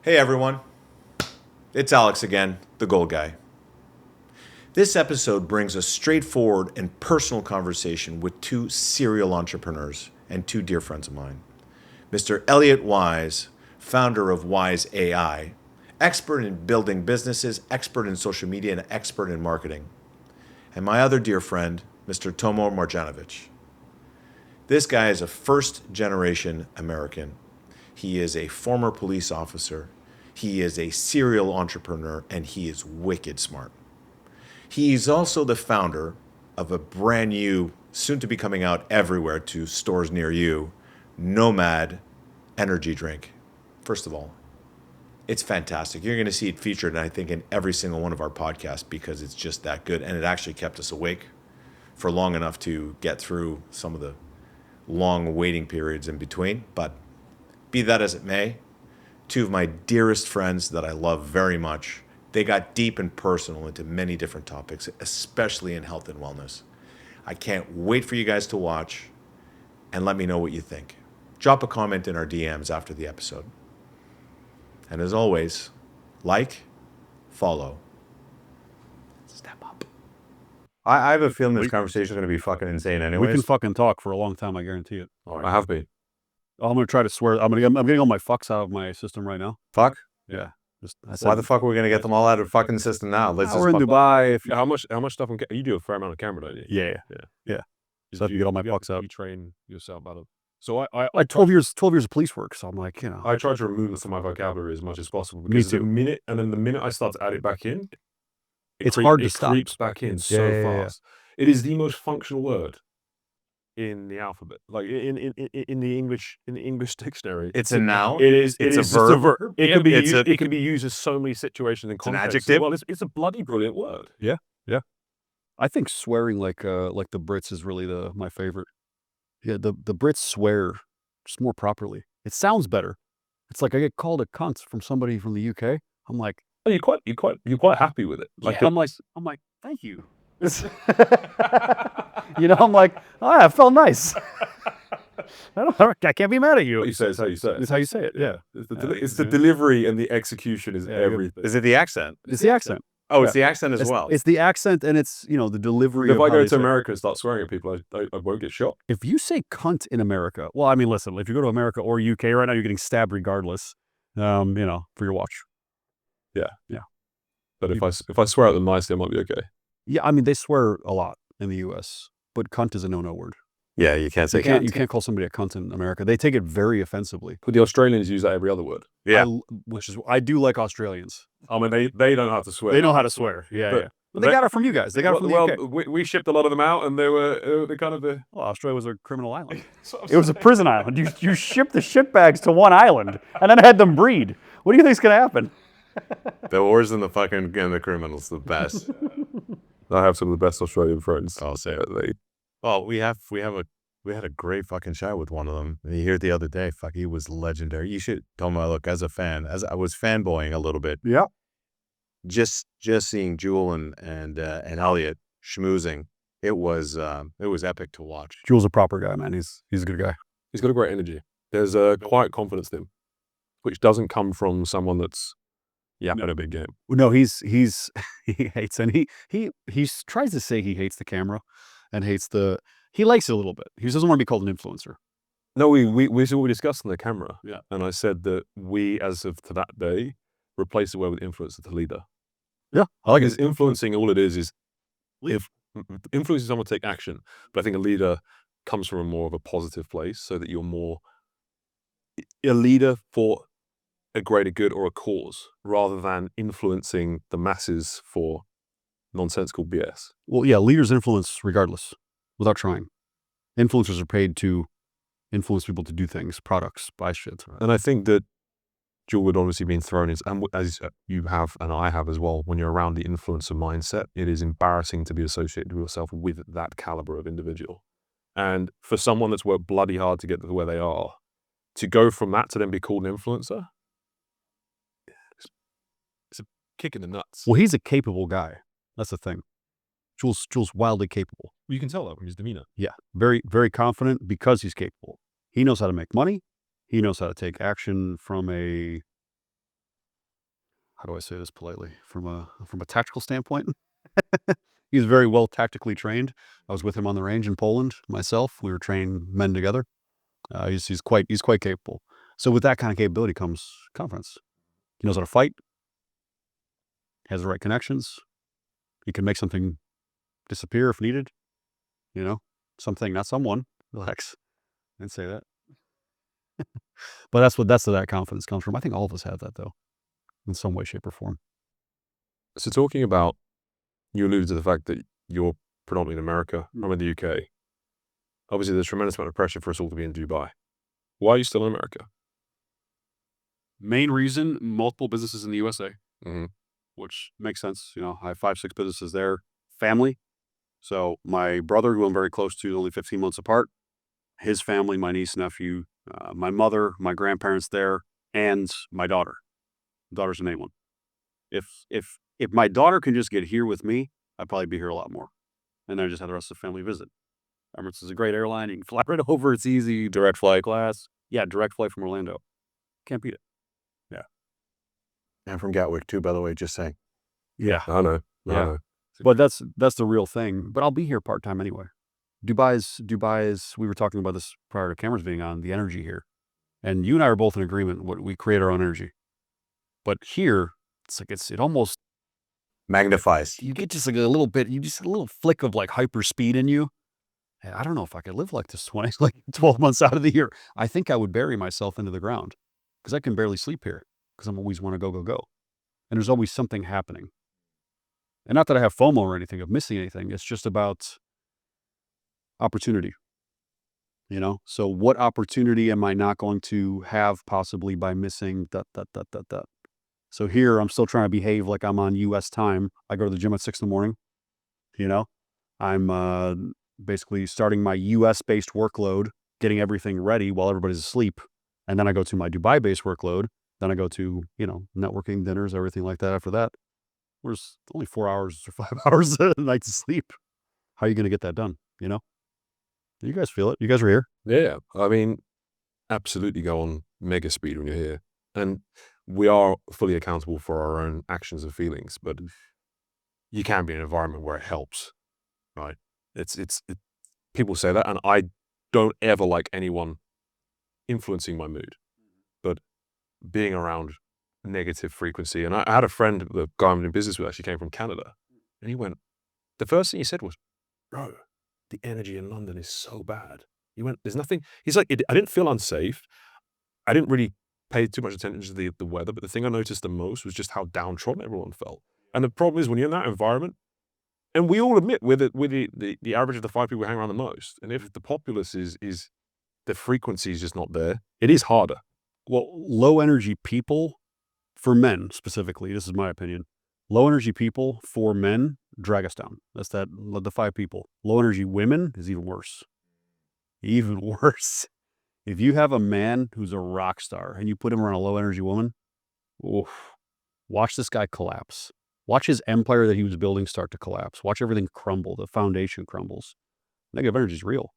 Hey everyone, it's Alex again, the Gold Guy. This episode brings a straightforward and personal conversation with two serial entrepreneurs and two dear friends of mine. Mr. Elliot Wise, founder of Wise AI, expert in building businesses, expert in social media, and expert in marketing. And my other dear friend, Mr. Tomo Marjanovic. This guy is a first generation American. He is a former police officer. He is a serial entrepreneur, and he is wicked smart. He's also the founder of a brand new, soon to be coming out everywhere to stores near you, Nomad energy drink. First of all, it's fantastic. You're going to see it featured, I think, in every single one of our podcasts because it's just that good. And it actually kept us awake for long enough to get through some of the long waiting periods in between. But be that as it may, two of my dearest friends that I love very much, they got deep and personal into many different topics, especially in health and wellness. I can't wait for you guys to watch and let me know what you think. Drop a comment in our DMs after the episode. And as always, like, follow, step up. I have a feeling this conversation is going to be fucking insane anyways. We can fucking talk for a long time, I guarantee it. I have been. I'm going to try to swear. I'm getting all my fucks out of my system right now. Fuck? Yeah. Why the fuck are we going to get them all out of the fucking system now? We're in Dubai. How much stuff you do a fair amount of camera, don't you? Yeah. So I have to get all my fucks out. You train yourself out of. So I 12 years of police work. So I'm like, I try to remove it from my vocabulary as much as possible. Me Because too. the minute I start to add it back in, It's hard to it stop. creeps back in so fast. It is the most functional word in the alphabet, like in the English dictionary. It's a noun. It is. It's It a is just verb. verb. It can be. It's It can be used in so many situations and an contexts. adjective. Well, it's a bloody brilliant word. I think swearing like the Brits is really my favorite. Yeah, the Brits swear just more properly. It sounds better. It's like I get called a cunt from somebody from the UK. I'm like, Oh, you're quite happy with it. I'm like, thank you. I'm like, oh, yeah, it felt nice. I can't be mad at you. What you say is how you say it. It's how you say it. Yeah. It's the delivery and the execution is everything. Is it the accent? It's the accent. Oh, it's the accent as well. It's the accent and it's, the delivery. If of I how go they to say it. America and start swearing at people, I won't get shot. If you say cunt in America, well, I mean, listen, if you go to America or UK right now, you're getting stabbed regardless, for your watch. But if I swear at them nicely, I might be okay. Yeah, I mean, they swear a lot in the US, but cunt is a no-no word. Yeah, you can't say You can't call somebody a cunt in America. They take it very offensively. But the Australians use that every other word. Yeah. I do like Australians. I mean, they don't have to swear. They know how to swear. Yeah. But they got it from you guys. They got it from the UK. we shipped a lot of them out, and they were kind of the. Well, Australia was a criminal island. It was a prison island. You shipped the shit bags to one island and then had them breed. What do you think's going to happen? The wars and the criminals, the best. I have some of the best Australian friends. I'll say it. Well, we had a great fucking chat with one of them. You hear it the other day. Fuck, he was legendary. You should, Tomo, look, as a fan, as I was fanboying a little bit. Yeah. Just seeing Jewel and Elliot schmoozing, it was epic to watch. Jules a proper guy, man. He's a good guy. He's got a great energy. There's a quiet confidence to him, which doesn't come from someone that's at a big game. No, he hates, and he tries to say he hates the camera and he likes it a little bit. He just doesn't want to be called an influencer. No, we discussed on the camera. Yeah. And I said that we, as of to that day, replaced the word with influencer to leader. Yeah, I like Because it. influencing, all it is if influencing someone to take action. But I think a leader comes from more of a positive place, so that you're more a leader for a greater good or a cause, rather than influencing the masses for nonsensical BS. Well, yeah, leaders influence regardless, without trying. Influencers are paid to influence people to do things, products, buy shit. Right? And I think that Jewel would obviously been thrown into, and as you have and I have as well, when you're around the influencer mindset, it is embarrassing to be associated with yourself with that caliber of individual. And for someone that's worked bloody hard to get to where they are, to go from that to then be called an influencer, it's a kick in the nuts. Well, he's a capable guy. That's the thing. Jules wildly capable. You can tell that from his demeanor. Yeah, very, very confident because he's capable. He knows how to make money. He knows how to take action from a how do I say this politely? From a tactical standpoint, he's very well tactically trained. I was with him on the range in Poland myself. We were training men together. He's quite capable. So with that kind of capability comes confidence. He knows how to fight. Has the right connections. He can make something disappear if needed. You know, something, not someone. Relax. I didn't say that. But that's where that confidence comes from. I think all of us have that, though, in some way, shape, or form. So talking about, you alluded to the fact that you're predominantly in America. I'm in the UK. Obviously, there's a tremendous amount of pressure for us all to be in Dubai. Why are you still in America? Main reason, multiple businesses in the USA, Mhm. which makes sense. You know, I have 5-6 businesses there. Family. So my brother, who I'm very close to, only 15 months apart, his family, my niece, nephew, my mother, my grandparents there, and my daughter. Daughter's the main one. If my daughter can just get here with me, I'd probably be here a lot more. And then I just have the rest of the family visit. Emirates is a great airline. You can fly right over. It's easy. Direct flight class. Yeah, direct flight from Orlando. Can't beat it. And from Gatwick too, by the way, just saying. Yeah. I know. I Yeah. know. But that's the real thing. But I'll be here part-time anyway. Dubai's, we were talking about this prior to cameras being on, the energy here. And you and I are both in agreement. We create our own energy. But here, it's like it almost, Magnifies. you get just like a little bit, you just a little flick of like hyper speed in you. And I don't know if I could live like this 12 months out of the year. I think I would bury myself into the ground because I can barely sleep here because I'm always want to go. And there's always something happening. And not that I have FOMO or anything of missing anything. It's just about opportunity. You know, so what opportunity am I not going to have possibly by missing that? So here I'm still trying to behave like I'm on US time. I go to the gym at 6 a.m. You know, I'm basically starting my US based workload, getting everything ready while everybody's asleep. And then I go to my Dubai based workload. Then I go to, networking, dinners, everything like that after that. There's only 4 hours or 5 hours a night to sleep. How are you going to get that done? You know? You guys feel it. You guys are here. Yeah. I mean, absolutely go on mega speed when you're here. And we are fully accountable for our own actions and feelings, but you can be in an environment where it helps, right? People say that, and I don't ever like anyone influencing my mood, but being around negative frequency. And I had a friend, the guy I'm doing business with actually came from Canada, and he went, the first thing he said was, bro, the energy in London is so bad. He went, there's nothing. He's like, I didn't feel unsafe. I didn't really pay too much attention to the weather, but the thing I noticed the most was just how downtrodden everyone felt. And the problem is when you're in that environment, and we all admit we're the average of the 5 people we hang around the most. And if the populace is the frequency is just not there, it is harder. Well, low energy people, for men specifically, this is my opinion, low energy people for men drag us down. That's the 5 people. Low energy women is even worse. Even worse. If you have a man who's a rock star and you put him around a low energy woman, oof, watch this guy collapse. Watch his empire that he was building start to collapse. Watch everything crumble. The foundation crumbles. Negative energy is real.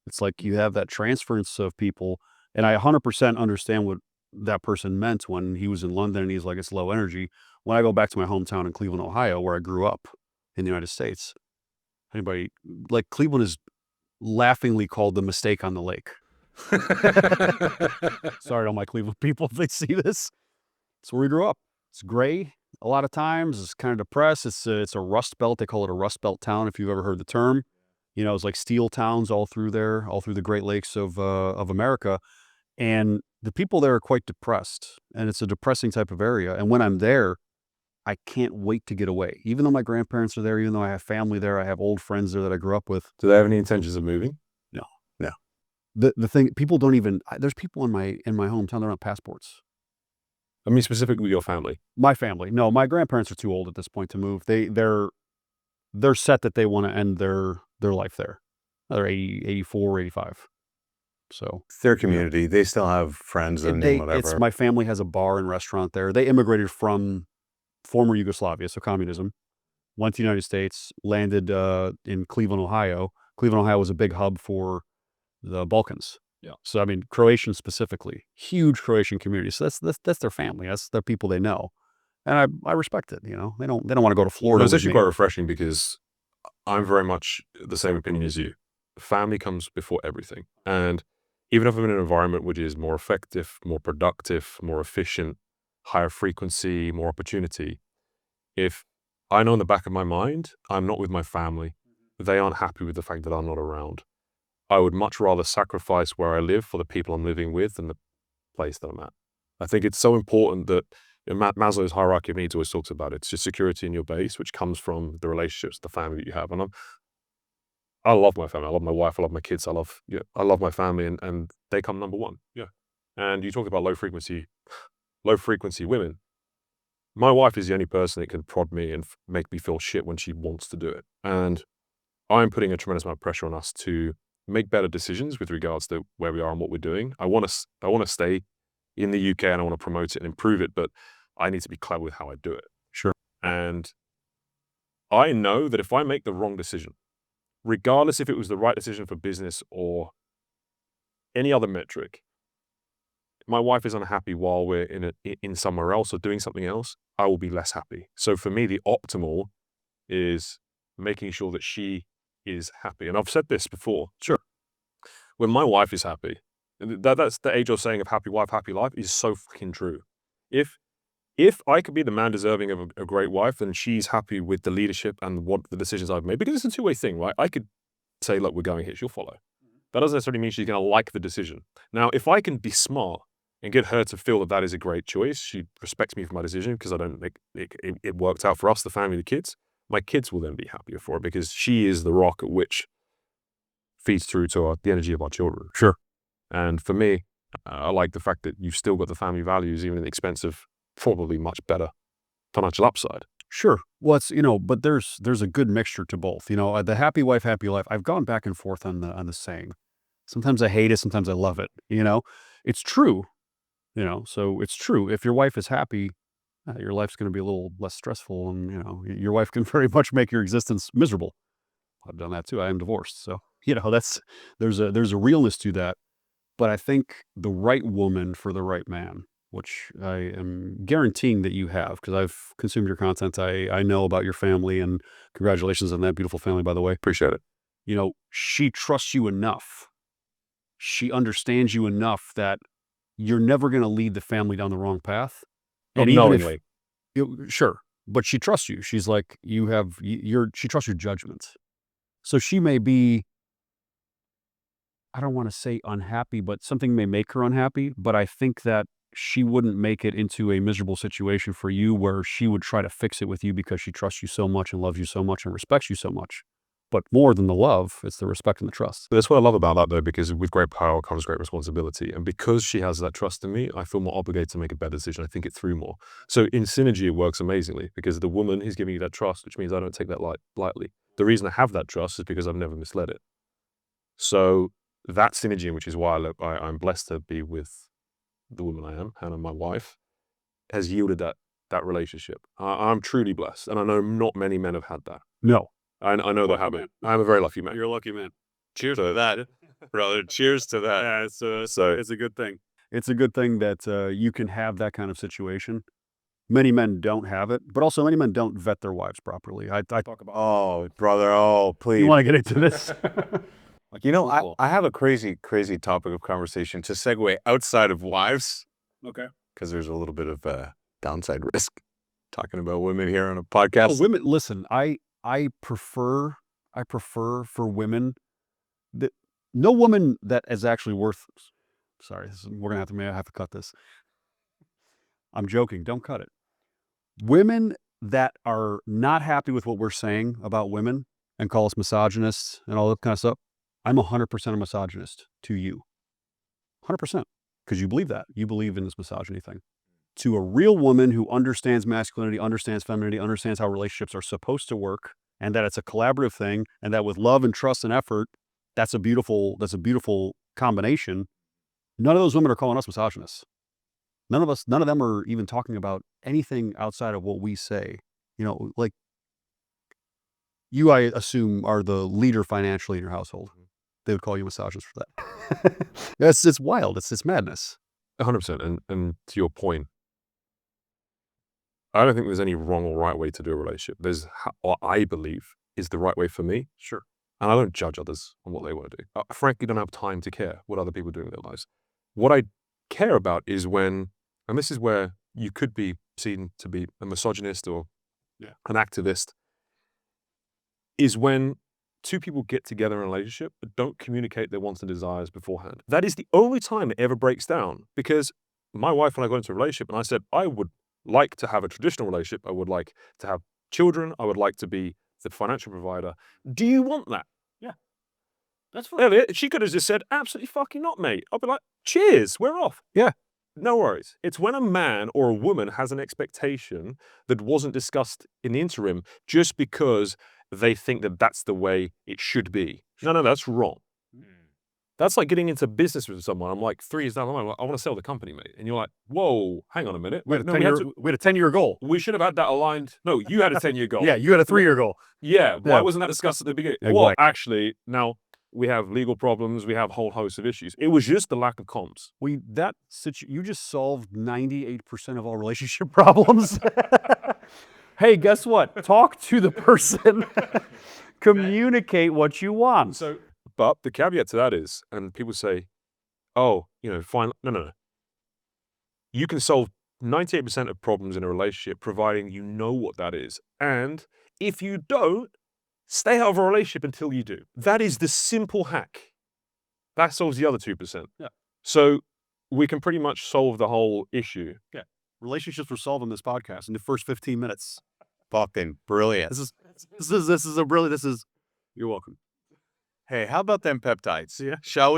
It's like you have that transference of people. And I 100% understand what that person meant when he was in London and he's like, it's low energy. When I go back to my hometown in Cleveland, Ohio, where I grew up in the United States, Cleveland is laughingly called the mistake on the lake. Sorry to all my Cleveland people if they see this. It's where we grew up. It's gray a lot of times. It's kind of depressed. It's a rust belt. They call it a rust belt town, if you've ever heard the term. It's like steel towns all through there, all through the Great Lakes of America. And the people there are quite depressed. And it's a depressing type of area. And when I'm there, I can't wait to get away. Even though my grandparents are there, even though I have family there, I have old friends there that I grew up with. Do they have any intentions of moving? No. The thing, people don't even, there's people in my hometown that don't have passports. I mean, specifically your family. My family. No, my grandparents are too old at this point to move. They're set that they want to end their life there. They're 80, 84, 85. So Their community, they still have friends and whatever. My family has a bar and restaurant there. They immigrated from former Yugoslavia, so communism, went to the United States, landed in Cleveland, Ohio. Cleveland, Ohio was a big hub for the Balkans. Yeah. So, I mean, Croatian specifically, huge Croatian community. So that's their family. That's the people they know. And I respect it, you know. They don't want to go to Florida It's with actually me. quite refreshing because I'm very much the same opinion as you. Family comes before everything. And even if I'm in an environment which is more effective, more productive, more efficient, higher frequency, more opportunity, if I know in the back of my mind, I'm not with my family, they aren't happy with the fact that I'm not around, I would much rather sacrifice where I live for the people I'm living with than the place that I'm at. I think it's so important that Maslow's hierarchy of needs always talks about it. It's just security in your base, which comes from the relationships, the family that you have. And I love my family. I love my wife. I love my kids. I love my family, and they come number one. Yeah. And you talk about low frequency women. My wife is the only person that can prod me and make me feel shit when she wants to do it. And I'm putting a tremendous amount of pressure on us to make better decisions with regards to where we are and what we're doing. I want to stay in the UK and I want to promote it and improve it, but I need to be clever with how I do it. Sure. And I know that if I make the wrong decision, regardless if it was the right decision for business or any other metric, my wife is unhappy while we're in somewhere else or doing something else, I will be less happy. So for me, the optimal is making sure that she is happy. And I've said this before. Sure. When my wife is happy, and that's the age-old saying of happy wife, happy life, is so fucking true. If I could be the man deserving of a great wife, then she's happy with the leadership and what the decisions I've made, because it's a two-way thing, right? I could say, look, we're going here, she'll follow. That doesn't necessarily mean she's going to like the decision. Now, if I can be smart and get her to feel that that is a great choice, she respects me for my decision because I don't make it worked out for us, the family, the kids. My kids will then be happier for it because she is the rock at which feeds through to the energy of our children. Sure. And for me, I like the fact that you've still got the family values, even at the expense of probably much better financial upside. Sure. Well, it's, but there's a good mixture to both. The happy wife, happy life. I've gone back and forth on the saying. Sometimes I hate it, sometimes I love it. It's true. So it's true. If your wife is happy, your life's going to be a little less stressful, and your wife can very much make your existence miserable. I've done that too. I am divorced, so there's a realness to that. But I think the right woman for the right man, which I am guaranteeing that you have, because I've consumed your content. I know about your family, and congratulations on that beautiful family, by the way. Appreciate it. She trusts you enough. She understands you enough that you're never going to lead the family down the wrong path. And knowingly. Sure. But she trusts you. She's like, she trusts your judgment. So she may be, I don't want to say unhappy, but something may make her unhappy. But I think that she wouldn't make it into a miserable situation for you where she would try to fix it with you because she trusts you so much and loves you so much and respects you so much. But more than the love, it's the respect and the trust. But that's what I love about that, though, because with great power comes great responsibility. And because she has that trust in me, I feel more obligated to make a better decision. I think it through more. So in synergy, it works amazingly because the woman is giving you that trust, which means I don't take that lightly. The reason I have that trust is because I've never misled it. So that synergy, which is why I'm blessed to be with the woman I am, Hannah, my wife, has yielded that relationship. I'm truly blessed. And I know not many men have had that. No. I know they haven't. I'm a very lucky man. You're a lucky man. Cheers to that, brother. Cheers to that. Yeah, it's a good thing. It's a good thing that you can have that kind of situation. Many men don't have it, but also many men don't vet their wives properly. I talk about. Oh, brother. Oh, please. You want to get into this? I have a crazy topic of conversation to segue outside of wives. Okay. Because there's a little bit of downside risk talking about women here on a podcast. Oh, women, listen, I prefer for women that no woman that is actually worth. Sorry, we're gonna have to cut this. I'm joking. Don't cut it. Women that are not happy with what we're saying about women and call us misogynists and all that kind of stuff. I'm 100% a misogynist to you. 100%. Because you believe that. You believe in this misogyny thing. To a real woman who understands masculinity, understands femininity, understands how relationships are supposed to work, and that it's a collaborative thing, and that with love and trust and effort, that's a beautiful combination. None of those women are calling us misogynists. None of them are even talking about anything outside of what we say. Like you, I assume, are the leader financially in your household. They would call you misogynist for that. It's wild. It's madness. 100%. And to your point, I don't think there's any wrong or right way to do a relationship. There's what I believe is the right way for me. Sure. And I don't judge others on what they want to do. I frankly don't have time to care what other people do in their lives. What I care about is when, and this is where you could be seen to be a misogynist or an activist, is when two people get together in a relationship but don't communicate their wants and desires beforehand. That is the only time it ever breaks down, because my wife and I got into a relationship and I said, I would like to have a traditional relationship. I would like to have children. I would like to be the financial provider. Do you want that? Yeah. That's fine. Elliot, she could have just said, absolutely fucking not, mate. I'll be like, cheers, we're off. Yeah. No worries. It's when a man or a woman has an expectation that wasn't discussed in the interim just because they think that that's the way it should be. No, that's wrong. That's like getting into business with someone. I'm like 3 years down the line, I want to sell the company, mate. And you're like, whoa, hang on a minute. We had a 10-year goal. We should have had that aligned. No, you had a 10-year goal. Yeah, you had a 3-year goal. Yeah, why wasn't that discussed at the beginning? Exactly. Well, actually, now we have legal problems. We have a whole host of issues. It was just the lack of comms. You just solved 98% of all relationship problems. Hey, guess what? Talk to the person. Communicate what you want. But the caveat to that is, and people say, oh, fine. No. You can solve 98% of problems in a relationship providing you know what that is. And if you don't, stay out of a relationship until you do. That is the simple hack. That solves the other 2%. Yeah. So we can pretty much solve the whole issue. Yeah. Relationships were solved in this podcast in the first 15 minutes. Fucking brilliant. You're welcome. Hey, how about them peptides? Yeah. Shall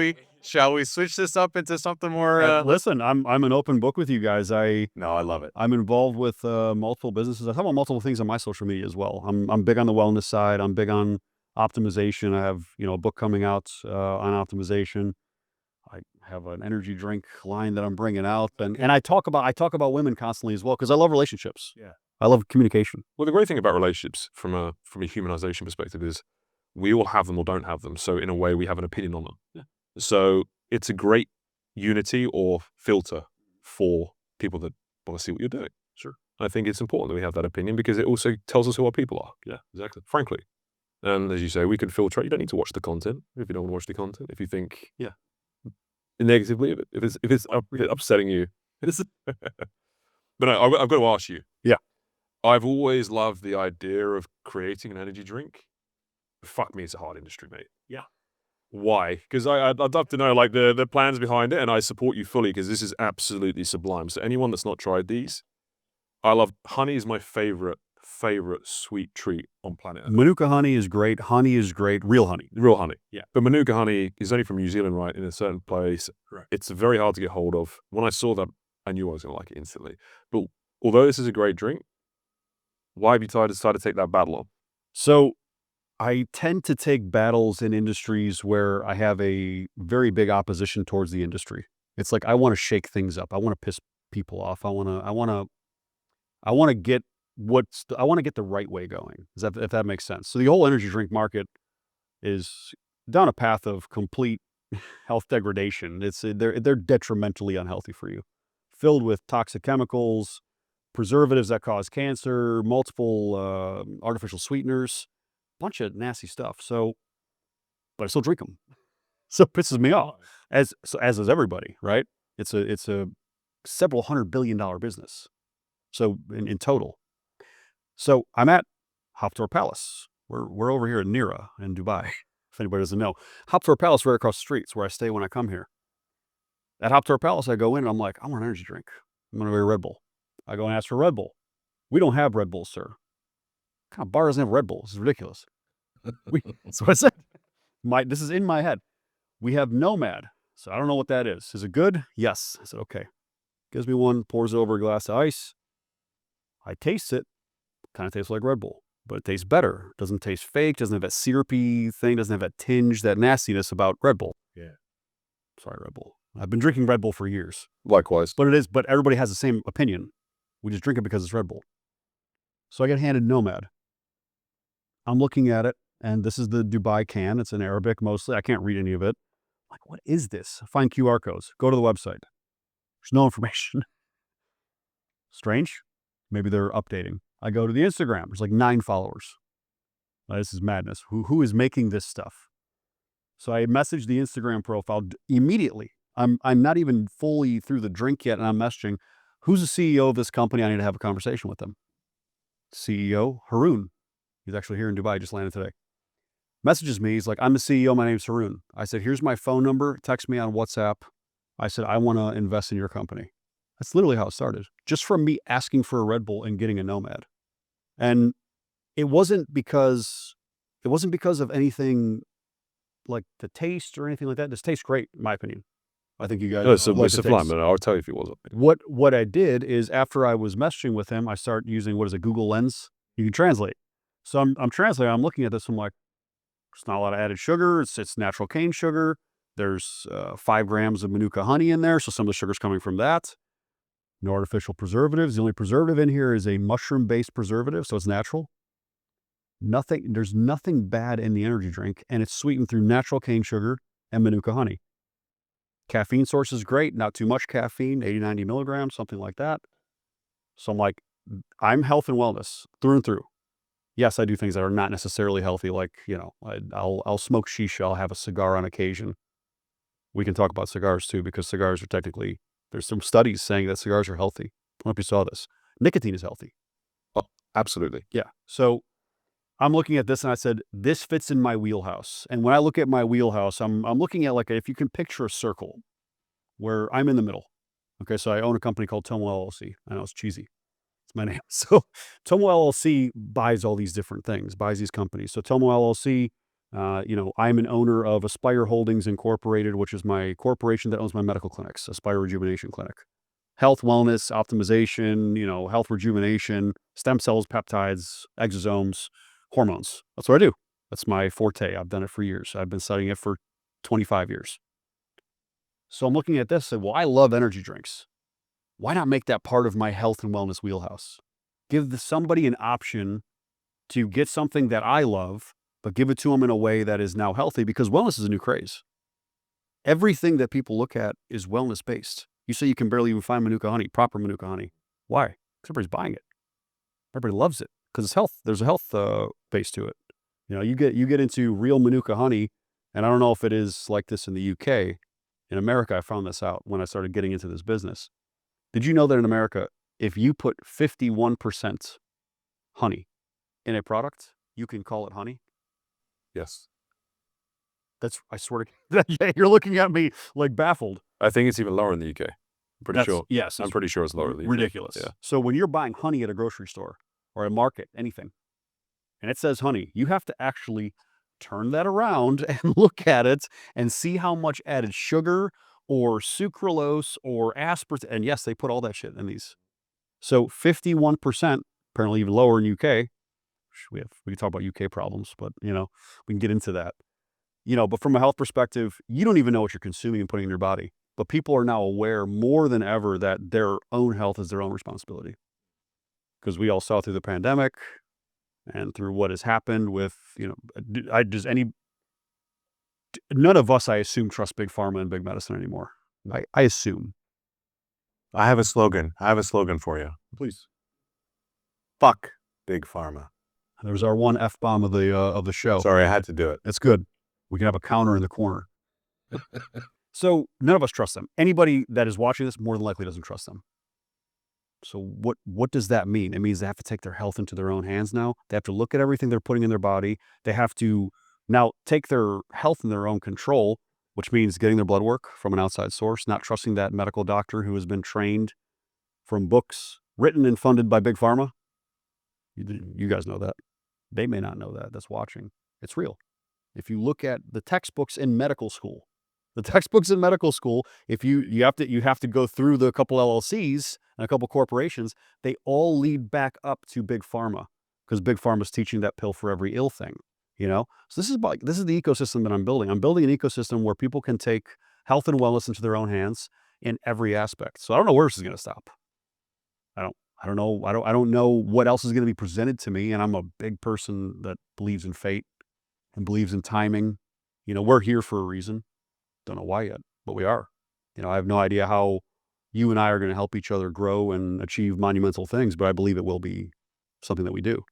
we switch this up into something more? Listen, I'm an open book with you guys. I love it. I'm involved with multiple businesses. I talk about multiple things on my social media as well. I'm big on the wellness side. I'm big on optimization. I have a book coming out on optimization. I have an energy drink line that I'm bringing out, and I talk about women constantly as well because I love relationships. Yeah, I love communication. Well, the great thing about relationships from a humanization perspective is we all have them or don't have them. So in a way, we have an opinion on them. Yeah. So it's a great unity or filter for people that want to see what you're doing. Sure. I think it's important that we have that opinion because it also tells us who our people are. Yeah, exactly. Frankly. And as you say, we can filter it. You don't need to watch the content if you don't want to watch the content. If you think negatively, if it's upsetting you. But no, I've got to ask you. Yeah. I've always loved the idea of creating an energy drink. Fuck me, it's a hard industry, mate. Yeah. Why? Because I'd love to know like the plans behind it, and I support you fully because this is absolutely sublime. So anyone that's not tried these, honey is my favorite sweet treat on planet Earth. Manuka honey is great. Honey is great. Real honey. Real honey. Yeah. But Manuka honey is only from New Zealand, right? In a certain place. Correct. It's very hard to get hold of. When I saw that, I knew I was going to like it instantly. But although this is a great drink, why have you decided to take that battle on? So I tend to take battles in industries where I have a very big opposition towards the industry. It's like I want to shake things up. I want to piss people off. I want to get the right way going. If that makes sense. So the whole energy drink market is down a path of complete health degradation. They're detrimentally unhealthy for you, filled with toxic chemicals, preservatives that cause cancer, multiple artificial sweeteners, bunch of nasty stuff. So, but I still drink them. So it pisses me off, as does everybody, right? It's a several $100 billion business. So in total. So I'm at Hoptor Palace. We're over here in Nira in Dubai. If anybody doesn't know, Hoptor Palace right across the street. It's where I stay when I come here. At Hoptor Palace, I go in and I'm like, I want an energy drink. I'm going to be a Red Bull. I go and ask for Red Bull. We don't have Red Bull, sir. What kind of bar doesn't have Red Bull? This is ridiculous. That's what I said. This is in my head. We have Nomad. So I don't know what that is. Is it good? Yes. I said, okay. Gives me one, pours it over a glass of ice. I taste it. Kind of tastes like Red Bull, but it tastes better. Doesn't taste fake. Doesn't have that syrupy thing. Doesn't have that tinge, that nastiness about Red Bull. Yeah. Sorry, Red Bull. I've been drinking Red Bull for years. Likewise. But everybody has the same opinion. We just drink it because it's Red Bull. So I get handed Nomad. I'm looking at it, and this is the Dubai can. It's in Arabic mostly. I can't read any of it. I'm like, what is this? Find QR codes. Go to the website. There's no information. Strange. Maybe they're updating. I go to the Instagram. There's like 9 followers. This is madness. Who is making this stuff? So I message the Instagram profile immediately. I'm not even fully through the drink yet, and I'm messaging, who's the CEO of this company? I need to have a conversation with them. CEO, Haroon. He's actually here in Dubai, just landed today. Messages me, he's like, I'm the CEO, my name's Haroon. I said, here's my phone number, text me on WhatsApp. I said, I want to invest in your company. That's literally how it started. Just from me asking for a Red Bull and getting a Nomad. And it wasn't because of anything like the taste or anything like that. This tastes great, in my opinion. I think you guys No, it's like a the fly, taste. man. I'll tell you if it wasn't. What I did is after I was messaging with him, I start using, what is it, Google Lens? You can translate. So I'm translating. I'm looking at this. I'm like, it's not a lot of added sugar. It's natural cane sugar. There's 5 grams of Manuka honey in there. So some of the sugar's coming from that. No artificial preservatives. The only preservative in here is a mushroom-based preservative. So it's natural. There's nothing bad in the energy drink. And it's sweetened through natural cane sugar and Manuka honey. Caffeine source is great. Not too much caffeine, 80, 90 milligrams, something like that. So I'm like, I'm health and wellness through and through. Yes, I do things that are not necessarily healthy. Like, I'll smoke shisha. I'll have a cigar on occasion. We can talk about cigars too, because cigars are technically, there's some studies saying that cigars are healthy. I don't know if you saw this. Nicotine is healthy. Oh, absolutely. Yeah. So I'm looking at this and I said, this fits in my wheelhouse. And when I look at my wheelhouse, I'm looking at like, if you can picture a circle where I'm in the middle. Okay. So I own a company called Tomo LLC. I know it's cheesy. It's my name. So Tomo LLC buys all these different things, buys these companies. So Tomo LLC, I'm an owner of Aspire Holdings Incorporated, which is my corporation that owns my medical clinics, Aspire Rejuvenation Clinic. Health, wellness, optimization, health rejuvenation, stem cells, peptides, exosomes, hormones. That's what I do. That's my forte. I've done it for years. I've been studying it for 25 years. So I'm looking at this and, well, I love energy drinks. Why not make that part of my health and wellness wheelhouse? Give somebody an option to get something that I love, but give it to them in a way that is now healthy, because wellness is a new craze. Everything that people look at is wellness-based. You say you can barely even find Manuka honey, proper Manuka honey. Why? Because everybody's buying it. Everybody loves it because it's health. There's a health base to it. You get into real Manuka honey, and I don't know if it is like this in the UK. In America, I found this out when I started getting into this business. Did you know that in America, if you put 51% honey in a product, you can call it honey? Yes. I swear to God, yeah, you're looking at me like baffled. I think it's even lower in the UK. Pretty sure. Yes. I'm pretty sure it's lower in the UK. Ridiculous. Yeah. So when you're buying honey at a grocery store or a market, anything, and it says honey, you have to actually turn that around and look at it and see how much added sugar or sucralose or aspartame. And yes, they put all that shit in these. So 51%, apparently even lower in UK. We can talk about UK problems, but we can get into that. But from a health perspective, you don't even know what you're consuming and putting in your body. But people are now aware more than ever that their own health is their own responsibility. Because we all saw through the pandemic and through what has happened with, none of us, I assume, trust Big Pharma and Big Medicine anymore. I assume. I have a slogan. For you. Please. Fuck Big Pharma. There's our one F-bomb of the show. Sorry, I had to do it. That's good. We can have a counter in the corner. So none of us trust them. Anybody that is watching this more than likely doesn't trust them. So what does that mean? It means they have to take their health into their own hands now. They have to look at everything they're putting in their body. They have to now take their health in their own control, which means getting their blood work from an outside source, not trusting that medical doctor who has been trained from books written and funded by Big Pharma. You guys know that. They may not know that. That's watching. It's real. If you look at the textbooks in medical school, if you have to go through the couple LLCs and a couple corporations, they all lead back up to Big Pharma, because Big Pharma is teaching that pill for every ill thing. So this is the ecosystem that I'm building. I'm building an ecosystem where people can take health and wellness into their own hands in every aspect. So I don't know where this is going to stop. I don't know. I don't know what else is going to be presented to me. And I'm a big person that believes in fate and believes in timing. We're here for a reason. Don't know why yet, but we are. I have no idea how you and I are going to help each other grow and achieve monumental things, but I believe it will be something that we do.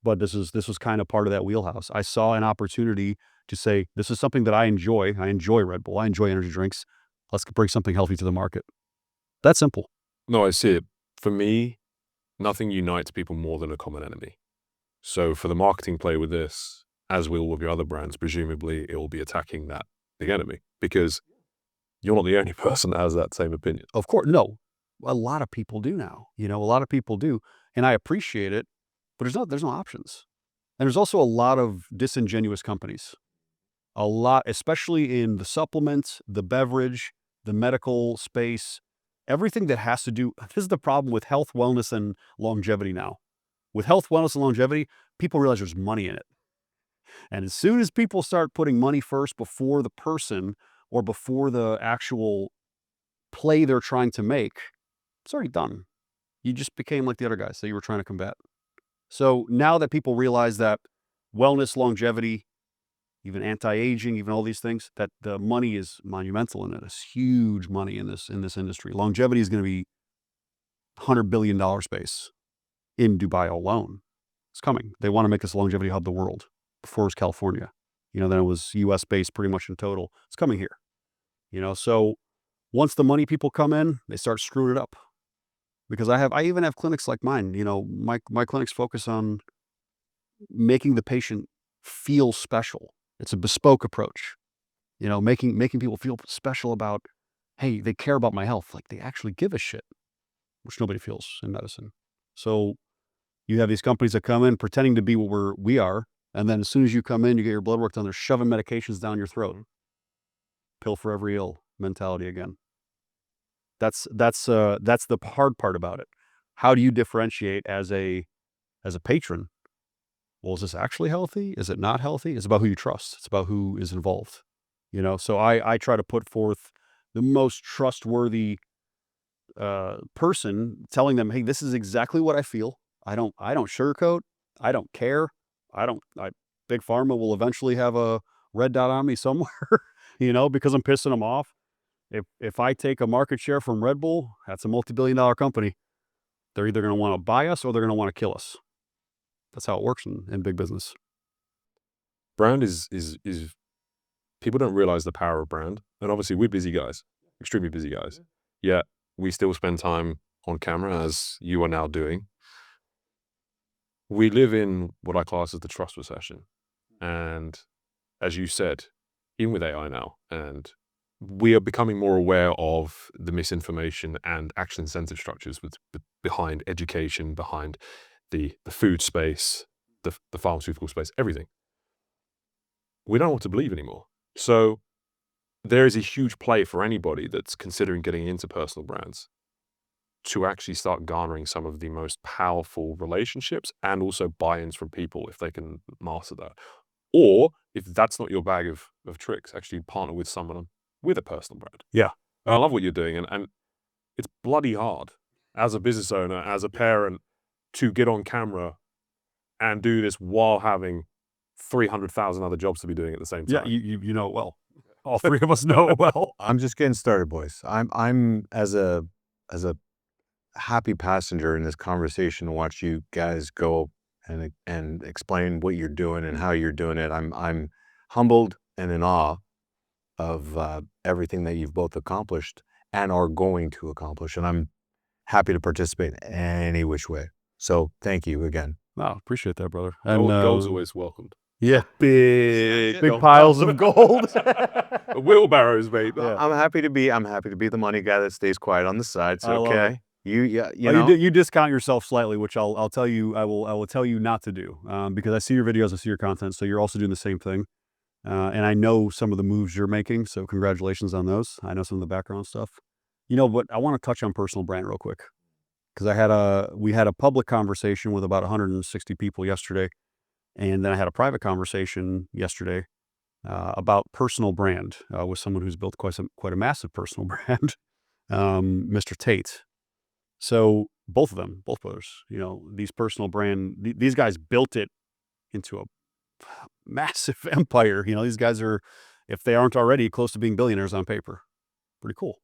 But this was kind of part of that wheelhouse. I saw an opportunity to say, this is something that I enjoy. I enjoy Red Bull. I enjoy energy drinks. Let's bring something healthy to the market. That's simple. No, I see it. For me, nothing unites people more than a common enemy. So for the marketing play with this, as will with your other brands, presumably it will be attacking that big enemy, because you're not the only person that has that same opinion. Of course, no. A lot of people do now. A lot of people do, and I appreciate it. But there's no options, and there's also a lot of disingenuous companies. A lot, especially in the supplements, the beverage, the medical space, everything that has to do. This is the problem with health, wellness, and longevity now. With health, wellness, and longevity, people realize there's money in it. And as soon as people start putting money first before the person or before the actual play they're trying to make, it's already done. You just became like the other guys that you were trying to combat. So now that people realize that wellness, longevity, even anti-aging, even all these things, that the money is monumental in it. It's huge money in this industry. Longevity is going to be $100 billion space in Dubai alone. It's coming. They want to make this longevity hub the world. Before it was California. Then it was US based pretty much in total. It's coming here. So once the money people come in, they start screwing it up. Because I even have clinics like mine. My clinics focus on making the patient feel special. It's a bespoke approach. Making people feel special about, hey, they care about my health. Like they actually give a shit, which nobody feels in medicine. So you have these companies that come in pretending to be what we are, and then as soon as you come in, you get your blood work done, they're shoving medications down your throat. Pill for every ill mentality again. That's the hard part about it. How do you differentiate as a patron? Well, is this actually healthy? Is it not healthy? It's about who you trust. It's about who is involved. So I try to put forth the most trustworthy person, telling them, hey, this is exactly what I feel. I don't sugarcoat. I don't care. Big Pharma will eventually have a red dot on me somewhere, because I'm pissing them off. If I take a market share from Red Bull, that's a multi-billion-dollar company. They're either going to want to buy us or they're going to want to kill us. That's how it works in big business. Brand is people don't realize the power of brand. And obviously we're busy guys, extremely busy guys. Yet we still spend time on camera, as you are now doing. We live in what I class as the trust recession. And as you said, even with AI now, and we are becoming more aware of the misinformation and action incentive structures behind education, behind the food space, the pharmaceutical space, everything. We don't know what to believe anymore. So there is a huge play for anybody that's considering getting into personal brands to actually start garnering some of the most powerful relationships and also buy-ins from people if they can master that. Or if that's not your bag of tricks, actually partner with someone with a personal brand. Yeah. And I love what you're doing. And it's bloody hard as a business owner, as a parent, to get on camera and do this while having 300,000 other jobs to be doing at the same time. Yeah, you know it well. All three of us know it well. I'm just getting started, boys. I'm as a happy passenger in this conversation to watch you guys go and explain what you're doing and how you're doing it. I'm humbled and in awe of everything that you've both accomplished and are going to accomplish, and I'm happy to participate any which way. So thank you again. Wow, appreciate that, brother. And Gold's always welcomed. yeah, Big piles of gold. Wheelbarrows, mate. Yeah. I'm happy to be the money guy that stays quiet on the side. So I love okay. it. You know. You discount yourself slightly, which I'll tell you. I will tell you not to do, because I see your videos, I see your content. So you're also doing the same thing, and I know some of the moves you're making. So congratulations on those. I know some of the background stuff. But I want to touch on personal brand real quick, because we had a public conversation with about 160 people yesterday, and then I had a private conversation yesterday about personal brand with someone who's built quite a massive personal brand, Mr. Tate. So both brothers, these personal brand, these guys built it into a massive empire. These guys are, if they aren't already, close to being billionaires on paper. Pretty cool.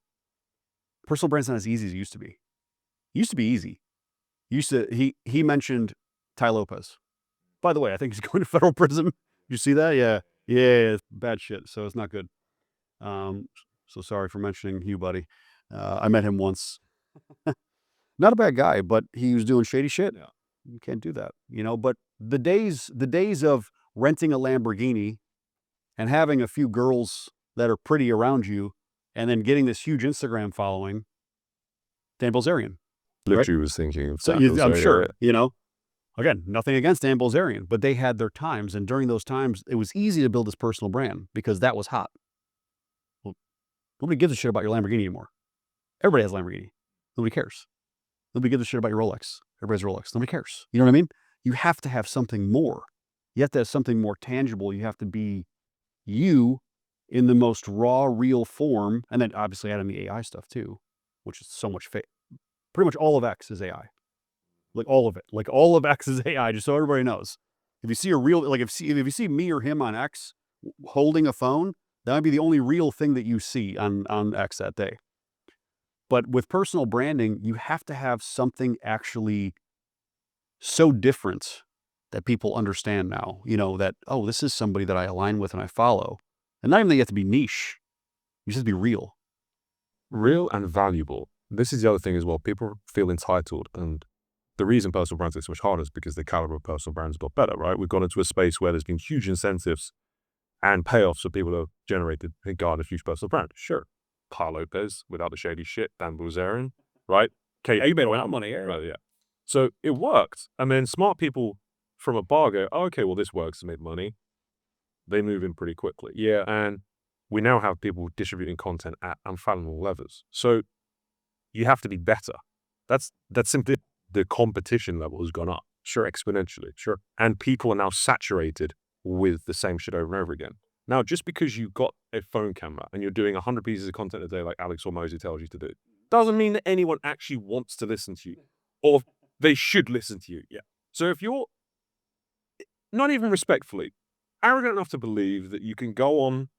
Personal brand's not as easy as it used to be. It used to be easy. He mentioned Ty Lopez. By the way, I think he's going to federal prison. You see that? Yeah. Yeah, it's bad shit. So it's not good. So sorry for mentioning you, buddy. I met him once. Not a bad guy, but he was doing shady shit. Yeah. You can't do that, but the days of renting a Lamborghini and having a few girls that are pretty around you and then getting this huge Instagram following, Dan Bilzerian. Literally was thinking of So that. I'm sure, again, nothing against Dan Bilzerian, but they had their times. And during those times, it was easy to build this personal brand because that was hot. Well, nobody gives a shit about your Lamborghini anymore. Everybody has a Lamborghini. Nobody cares. Nobody gives a shit about your Rolex. Everybody has a Rolex. Nobody cares. You know what I mean? You have to have something more. You have to have something more tangible. You have to be you in the most raw, real form. And then obviously add in the AI stuff too, which is so much fake. Pretty much all of X is AI. Like all of it. Like all of X is AI, just so everybody knows. If you see a real, like if you see me or him on X holding a phone, that might be the only real thing that you see on X that day. But with personal branding, you have to have something actually so different that people understand now, that, oh, this is somebody that I align with and I follow. And not even that you have to be niche. You just have to be real. Real and valuable. This is the other thing as well. People feel entitled, and the reason personal brands are so much harder is because the caliber of personal brands got better, right? We've gone into a space where there's been huge incentives and payoffs for people who have generated and garnered a huge personal brand. Sure. Ty Lopez without the shady shit, Dan Bilzerian, right? Okay, you made all that money, yeah. Right, yeah. So it worked. And then smart people from a bar go, oh, okay, well, this works to make money. They move in pretty quickly. Yeah. And we now have people distributing content at unfathomable levels. So you have to be better. That's simply the competition level has gone up. Sure, exponentially. Sure. And people are now saturated with the same shit over and over again. Now, just because you've got a phone camera and you're doing 100 pieces of content a day like Alex or Mosey tells you to do, doesn't mean that anyone actually wants to listen to you or they should listen to you. Yeah. So if you're not even respectfully arrogant enough to believe that you can go on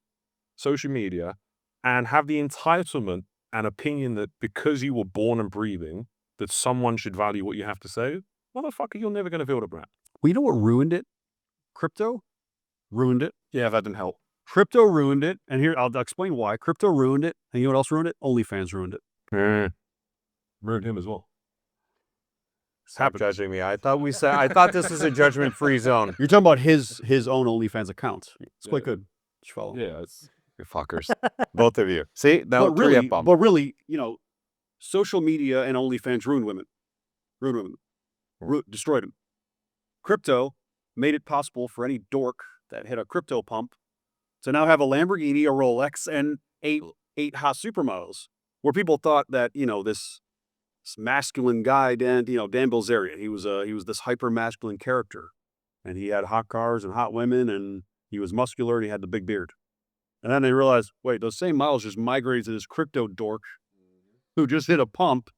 social media and have the entitlement and opinion that because you were born and breathing, that someone should value what you have to say, motherfucker, you're never going to build a brand. Well, you know what ruined it? Crypto ruined it. Yeah, that didn't help. Crypto ruined it. And here, I'll explain why. Crypto ruined it. And you know what else ruined it? OnlyFans ruined it. Ruined him as well. Stop judging me. I thought this was a judgment-free zone. You're talking about his own OnlyFans account. It's quite good. Just follow. Yeah, it's You fuckers. Both of you. See? Now, But really, social media and OnlyFans ruined women. Destroyed them. Crypto made it possible for any dork that hit a crypto pump to now have a Lamborghini, a Rolex, and eight hot supermodels. Where people thought that, this masculine guy, Dan Bilzerian, he was this hyper masculine character, and he had hot cars and hot women, and he was muscular and he had the big beard. And then they realized, wait, those same models just migrated to this crypto dork who just hit a pump,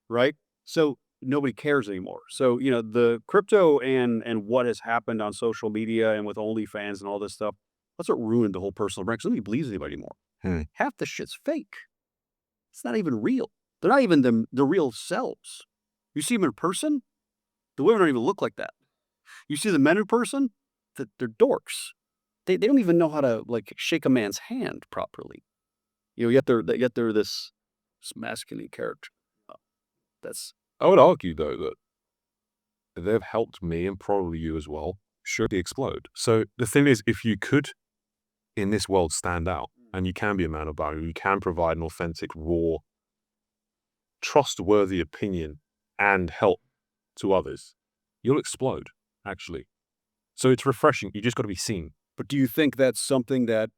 right? So nobody cares anymore. So, the crypto and what has happened on social media and with OnlyFans and all this stuff, that's what ruined the whole personal brand. Because nobody believes anybody anymore. Half the shit's fake. It's not even real. They're not even the real selves. You see them in person, the women don't even look like that. You see the men in person, they're dorks. They don't even know how to shake a man's hand properly. Yet they're this masculine character. I would argue, though, that they've helped me and probably you as well should they explode. So the thing is, if you could, in this world, stand out and you can be a man of value, you can provide an authentic, raw, trustworthy opinion and help to others, you'll explode, actually. So it's refreshing. You just got to be seen. But do you think that's something that...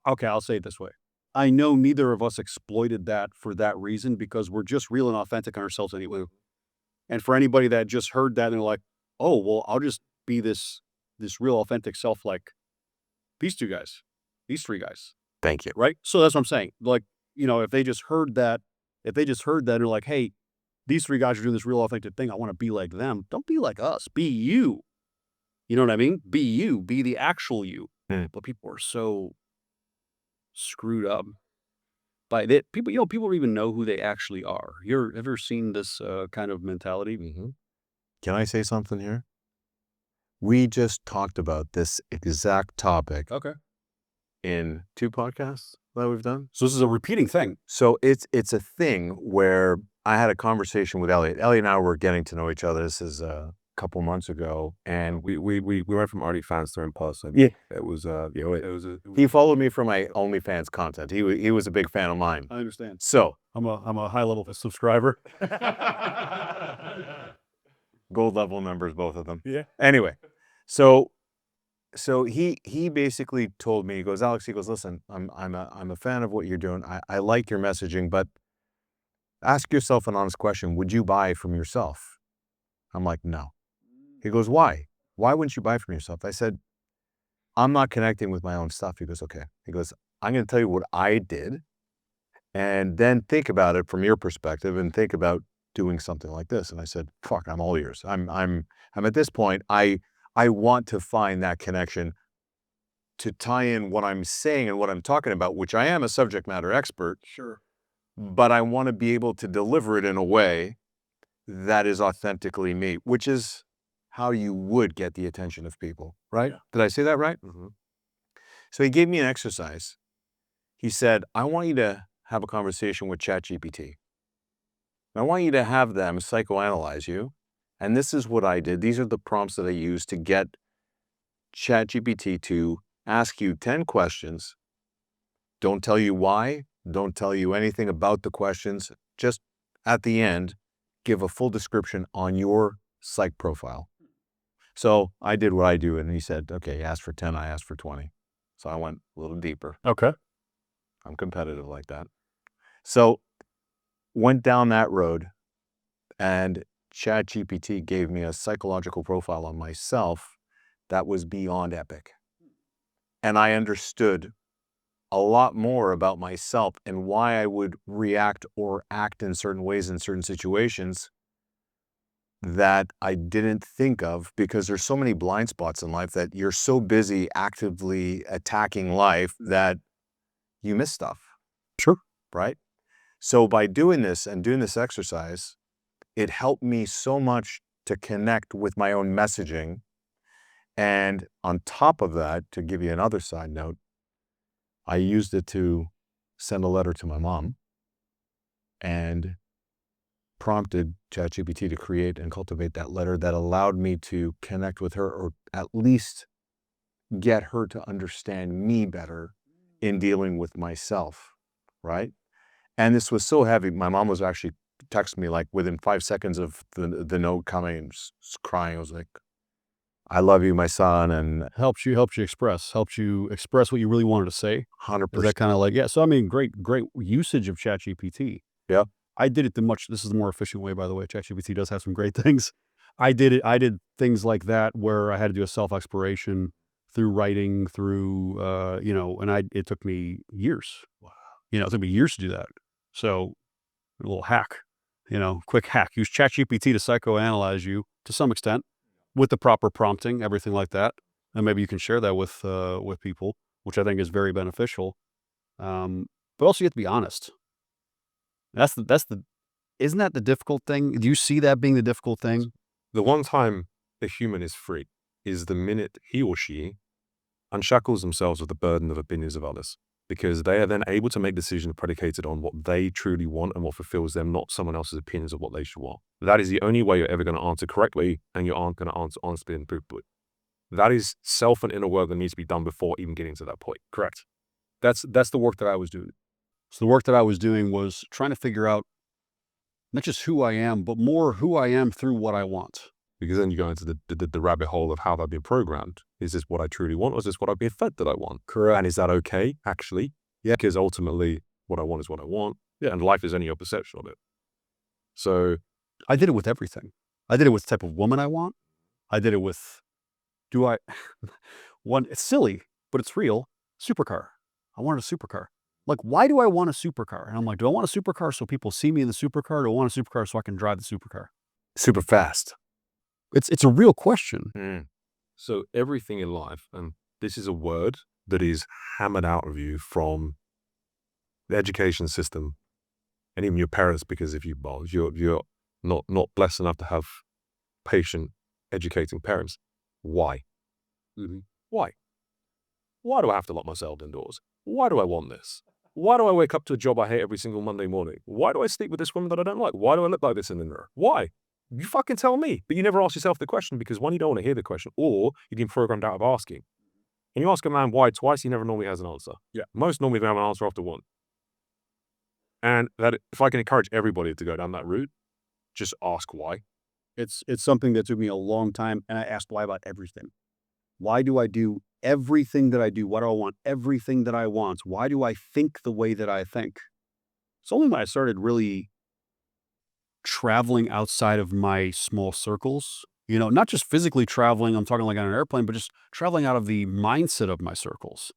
Okay, I'll say it this way. I know neither of us exploited that for that reason because we're just real and authentic on ourselves anyway. And for anybody that just heard that and they're like, oh, well, I'll just be this real authentic self like these two guys, these three guys. Thank you. Right? So that's what I'm saying. If they just heard that, and they're like, hey, these three guys are doing this real authentic thing. I want to be like them. Don't be like us. Be you. You know what I mean? Be you. Be the actual you. But people are so screwed up. by that. People, people even know who they actually are. Have ever seen this kind of mentality? Mm-hmm. Can I say something here? We just talked about this exact topic Okay. in 2 podcasts that we've done. So this is a repeating thing. So it's a thing where I had a conversation with Elliot. Elliot and I were getting to know each other. This is a couple months ago, and We went from OnlyFans to in person. Yeah. It was he followed me for my OnlyFans content. He was a big fan of mine. I understand. So I'm a high level subscriber. gold level members, both of them. Yeah. Anyway, so he basically told me, he goes, Alex, he goes, listen, I'm a fan of what you're doing. I like your messaging, but ask yourself an honest question. Would you buy from yourself? I'm like, no. He goes, why? Why wouldn't you buy from yourself? I said, I'm not connecting with my own stuff. He goes, okay. He goes, I'm going to tell you what I did, and then think about it from your perspective and think about doing something like this. And I said, fuck, I'm all ears. I'm at this point, I want to find that connection to tie in what I'm saying and what I'm talking about, which I am a subject matter expert. Sure. But I want to be able to deliver it in a way that is authentically me, which is how you would get the attention of people, right? Yeah. Did I say that right? Mm-hmm. So he gave me an exercise. He said, I want you to have a conversation with ChatGPT. I want you to have them psychoanalyze you. And this is what I did. These are the prompts that I used to get ChatGPT to ask you 10 questions. Don't tell you why. Don't tell you anything about the questions. Just at the end, give a full description on your psych profile. So I did what I do, and he said, okay, he asked for 10, I asked for 20. So I went a little deeper. Okay. I'm competitive like that. So went down that road, and ChatGPT gave me a psychological profile on myself that was beyond epic. And I understood a lot more about myself and why I would react or act in certain ways in certain situations that I didn't think of, because there's so many blind spots in life that you're so busy actively attacking life that you miss stuff. Sure. Right? So by doing this and doing this exercise, it helped me so much to connect with my own messaging. And on top of that, to give you another side note, I used it to send a letter to my mom and prompted ChatGPT to create and cultivate that letter that allowed me to connect with her, or at least get her to understand me better in dealing with myself, right? And this was so heavy. My mom was actually texting me like within 5 seconds of the note coming and just crying. I was like, I love you, my son, and Helps you express what you really wanted to say. 100%. Is that kind of like, yeah. So I mean, great usage of ChatGPT. Yeah. I did it this is the more efficient way, by the way. ChatGPT does have some great things. I did things like that where I had to do a self-exploration through writing, through, and it took me years. Wow. It took me years to do that. So a little hack, quick hack. Use ChatGPT to psychoanalyze you to some extent with the proper prompting, everything like that. And maybe you can share that with people, which I think is very beneficial. But also you have to be honest. Isn't that the difficult thing? Do you see that being the difficult thing? The one time a human is free is the minute he or she unshackles themselves of the burden of opinions of others, because they are then able to make decisions predicated on what they truly want and what fulfills them, not someone else's opinions of what they should want. That is the only way you're ever going to answer correctly, and you aren't going to answer honestly and truthfully. That is self and inner work that needs to be done before even getting to that point. Correct. That's the work that I was doing. So the work that I was doing was trying to figure out not just who I am, but more who I am through what I want. Because then you go into the rabbit hole of how I've been programmed. Is this what I truly want, or is this what I've been fed that I want? Correct. And is that okay, actually? Yeah. Because ultimately, what I want is what I want. Yeah. And life is only your perception of it. So I did it with everything. I did it with the type of woman I want. I did it with, it's silly, but it's real, supercar. I wanted a supercar. Like, why do I want a supercar? And I'm like, do I want a supercar so people see me in the supercar? Do I want a supercar so I can drive the supercar? Super fast. It's a real question. So everything in life, and this is a word that is hammered out of you from the education system, and even your parents, because if you're not blessed enough to have patient, educating parents, why? Why? Why do I have to lock myself indoors? Why do I want this? Why do I wake up to a job I hate every single Monday morning? Why do I sleep with this woman that I don't like? Why do I look like this in the mirror? Why? You fucking tell me. But you never ask yourself the question because one, you don't want to hear the question, or you've been programmed out of asking. And you ask a man why twice, he never normally has an answer. Yeah. Most normally they have an answer after one. And that if I can encourage everybody to go down that route, just ask why. It's something that took me a long time, and I asked why about everything. Why do I do everything that I do? Why do I want everything that I want? Why do I think the way that I think? It's only when I started really traveling outside of my small circles, not just physically traveling, I'm talking like on an airplane, but just traveling out of the mindset of my circles.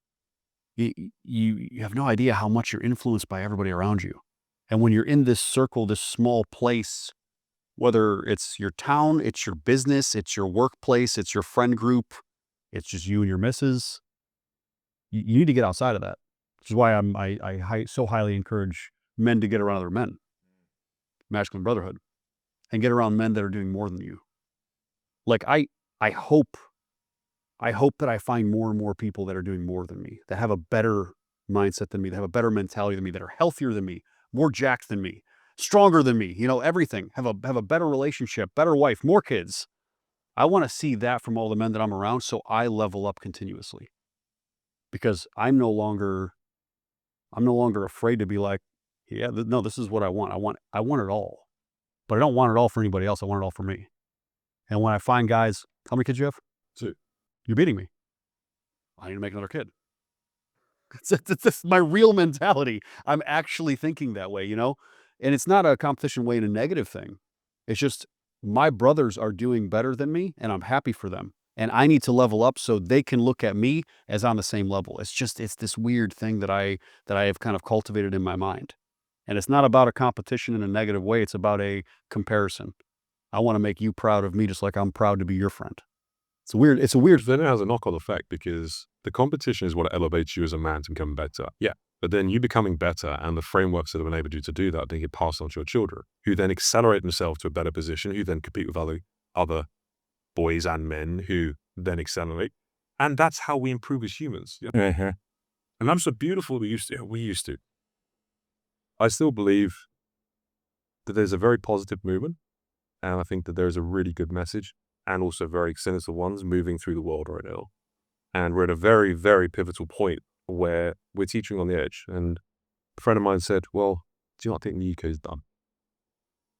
You have no idea how much you're influenced by everybody around you. And when you're in this circle, this small place, whether it's your town, it's your business, it's your workplace, it's your friend group, it's just you and your missus, you need to get outside of that. Which is why I so highly encourage men to get around other men, masculine brotherhood, and get around men that are doing more than you. Like I hope that I find more and more people that are doing more than me, that have a better mindset than me, that have a better mentality than me, that are healthier than me, more jacked than me, stronger than me, everything, have a better relationship, better wife, more kids. I want to see that from all the men that I'm around, so I level up continuously. Because I'm no longer afraid to be like, yeah, no, this is what I want. I want it all. But I don't want it all for anybody else. I want it all for me. And when I find guys, how many kids you have? 2. You're beating me. I need to make another kid. That's my real mentality. I'm actually thinking that way, And it's not a competition way in a negative thing. It's just my brothers are doing better than me, and I'm happy for them. And I need to level up so they can look at me as on the same level. It's this weird thing that I have kind of cultivated in my mind. And it's not about a competition in a negative way. It's about a comparison. I want to make you proud of me just like I'm proud to be your friend. It's a weird. Then it has a knock-on effect because the competition is what elevates you as a man to become better. Yeah. But then you becoming better and the frameworks that have enabled you to do that, then get passed on to your children, who then accelerate themselves to a better position, who then compete with other boys and men who then accelerate. And that's how we improve as humans. Yeah. And that's so beautiful we used to. I still believe that there's a very positive movement. And I think that there's a really good message and also very sinister ones moving through the world right now. And we're at a very, very pivotal point where we're teetering on the edge. And a friend of mine said, well, do you not think the UK is done?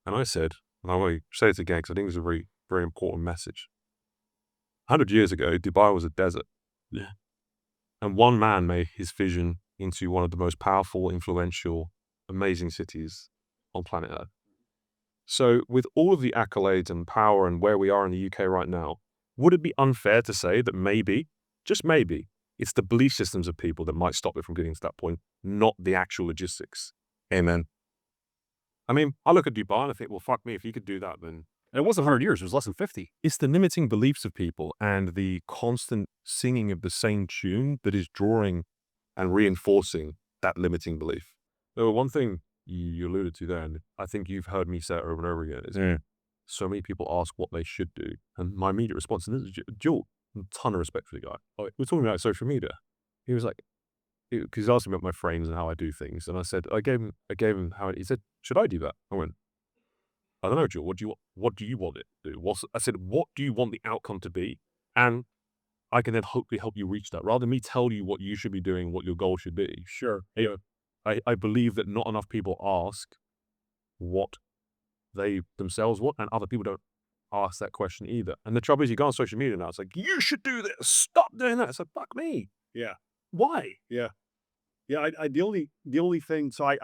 And I said, and I want to say it again because I think it's a very, very important message. 100 years ago, Dubai was a desert. Yeah. And one man made his vision into one of the most powerful, influential, amazing cities on planet Earth. So with all of the accolades and power and where we are in the UK right now, would it be unfair to say that maybe, just maybe, it's the belief systems of people that might stop it from getting to that point, not the actual logistics? Amen. I mean, I look at Dubai and I think, well, fuck me, if you could do that, then... And it wasn't 100 years, it was less than 50. It's the limiting beliefs of people and the constant singing of the same tune that is drawing and reinforcing that limiting belief. So one thing you alluded to there, and I think you've heard me say it over and over again, is so many people ask what they should do. And my immediate response, and this is Joel, a ton of respect for the guy. We're talking about social media. He was like, because he asked me about my frames and how I do things. And I said, I gave him how, he said, should I do that? I went, I don't know, Joel, what do you want it to do? I said, what do you want the outcome to be? And I can then hopefully help you reach that, rather than me tell you what you should be doing, what your goal should be. Sure. I believe that not enough people ask what they themselves want, and other people don't ask that question either. And the trouble is, you go on social media now, it's like, you should do this, stop doing that. It's like, fuck me. Yeah. Why? Yeah. Yeah. The only thing, so I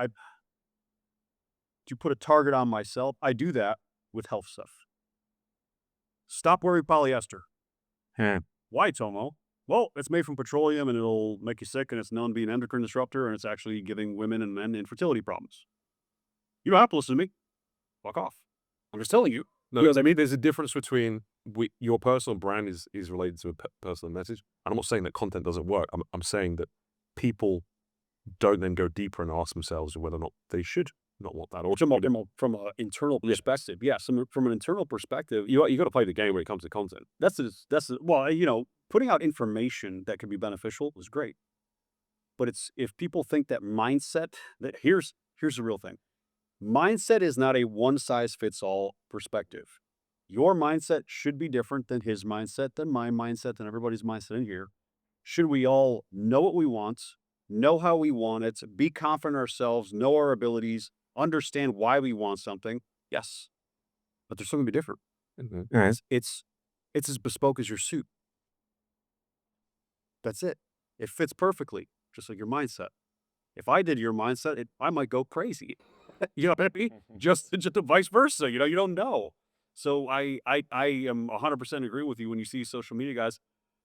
to put a target on myself, I do that with health stuff. Stop wearing polyester. Why, Tomo? Well, it's made from petroleum and it'll make you sick and it's known to be an endocrine disruptor and it's actually giving women and men infertility problems. You don't have to listen to me. Fuck off. I'm just telling you. No, because I mean, there's a difference between your personal brand is related to a personal message. And I'm not saying that content doesn't work. I'm saying that people don't then go deeper and ask themselves whether or not they should not want that. Or From an internal perspective, from an internal perspective, you got to play the game when it comes to content. well, putting out information that can be beneficial is great. But if people think that mindset, that here's the real thing. Mindset is not a one-size-fits-all perspective. Your mindset should be different than his mindset, than my mindset, than everybody's mindset in here. Should we all know what we want, know how we want it, be confident in ourselves, know our abilities, understand why we want something? Yes. But they're still going to be different. Mm-hmm. It's as bespoke as your suit. That's it. It fits perfectly, just like your mindset. If I did your mindset, I might go crazy. You know what I mean? Just the vice versa. You don't know. So I am 100% agree with you when you see social media guys.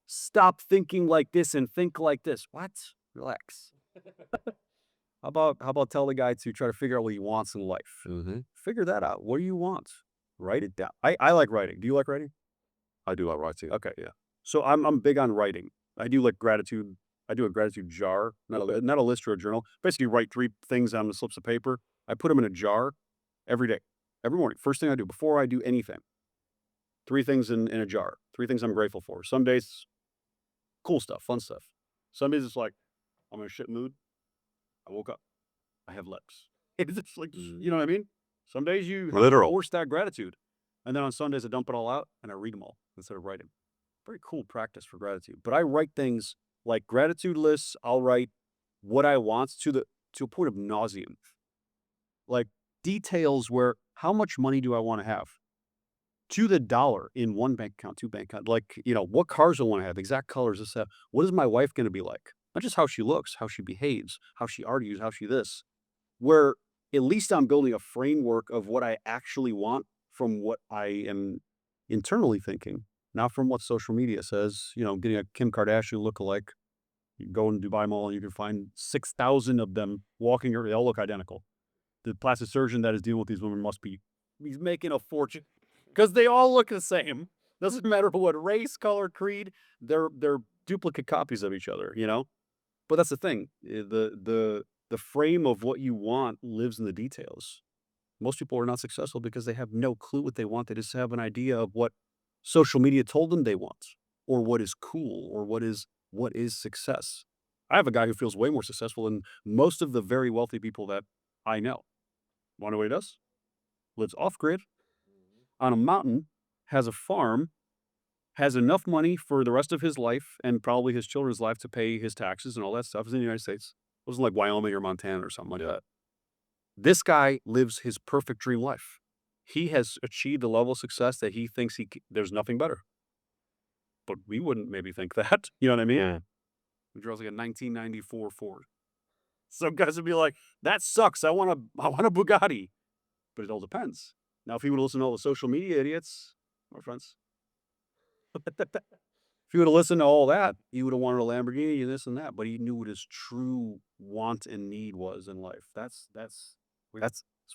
Stop thinking like this and think like this. What? Relax. How about tell the guy to try to figure out what he wants in life? Mm-hmm. Figure that out. What do you want? Write it down. I like writing. Do you like writing? I do like writing. Okay, yeah. So I'm big on writing. I do like gratitude. I do a gratitude jar, not a list or a journal. Basically, write 3 things on the slips of paper. I put them in a jar every day, every morning. First thing I do before I do anything. 3 things in a jar. 3 things I'm grateful for. Some days, cool stuff, fun stuff. Some days it's like, I'm in a shit mood. I woke up. I have legs. It's just like, you know what I mean? Some days you have Literal. force that gratitude. And then on Sundays, I dump it all out and I read them all instead of writing. Very cool practice for gratitude. But I write things like gratitude lists. I'll write what I want to a point of nauseam. Like details where, how much money do I want to have? To the dollar in 1 bank account, 2 bank account. Like, what cars I want to have, exact colors, this, that. What is my wife going to be like? Not just how she looks, how she behaves, how she argues, how she this. Where at least I'm building a framework of what I actually want from what I am internally thinking, not from what social media says. Getting a Kim Kardashian lookalike. You go in Dubai Mall and you can find 6,000 of them walking, they all look identical. The plastic surgeon that is dealing with these women he's making a fortune because they all look the same. Doesn't matter what race, color, creed, they're duplicate copies of each other, But that's the thing. The frame of what you want lives in the details. Most people are not successful because they have no clue what they want. They just have an idea of what social media told them they want, or what is cool, or what is success. I have a guy who feels way more successful than most of the very wealthy people that I know. Want to know what he does? Lives off-grid, on a mountain, has a farm, has enough money for the rest of his life and probably his children's life to pay his taxes and all that stuff. Is in the United States. It wasn't like Wyoming or Montana or something like that. This guy lives his perfect dream life. He has achieved a level of success that he thinks there's nothing better. But we wouldn't maybe think that. You know what I mean? Yeah. He drives like a 1994 Ford. Some guys would be like, that sucks. I want a Bugatti. But it all depends. Now, if he would listen to all the social media idiots, our friends, if he would have listened to all that, he would have wanted a Lamborghini and this and that. But he knew what his true want and need was in life. That's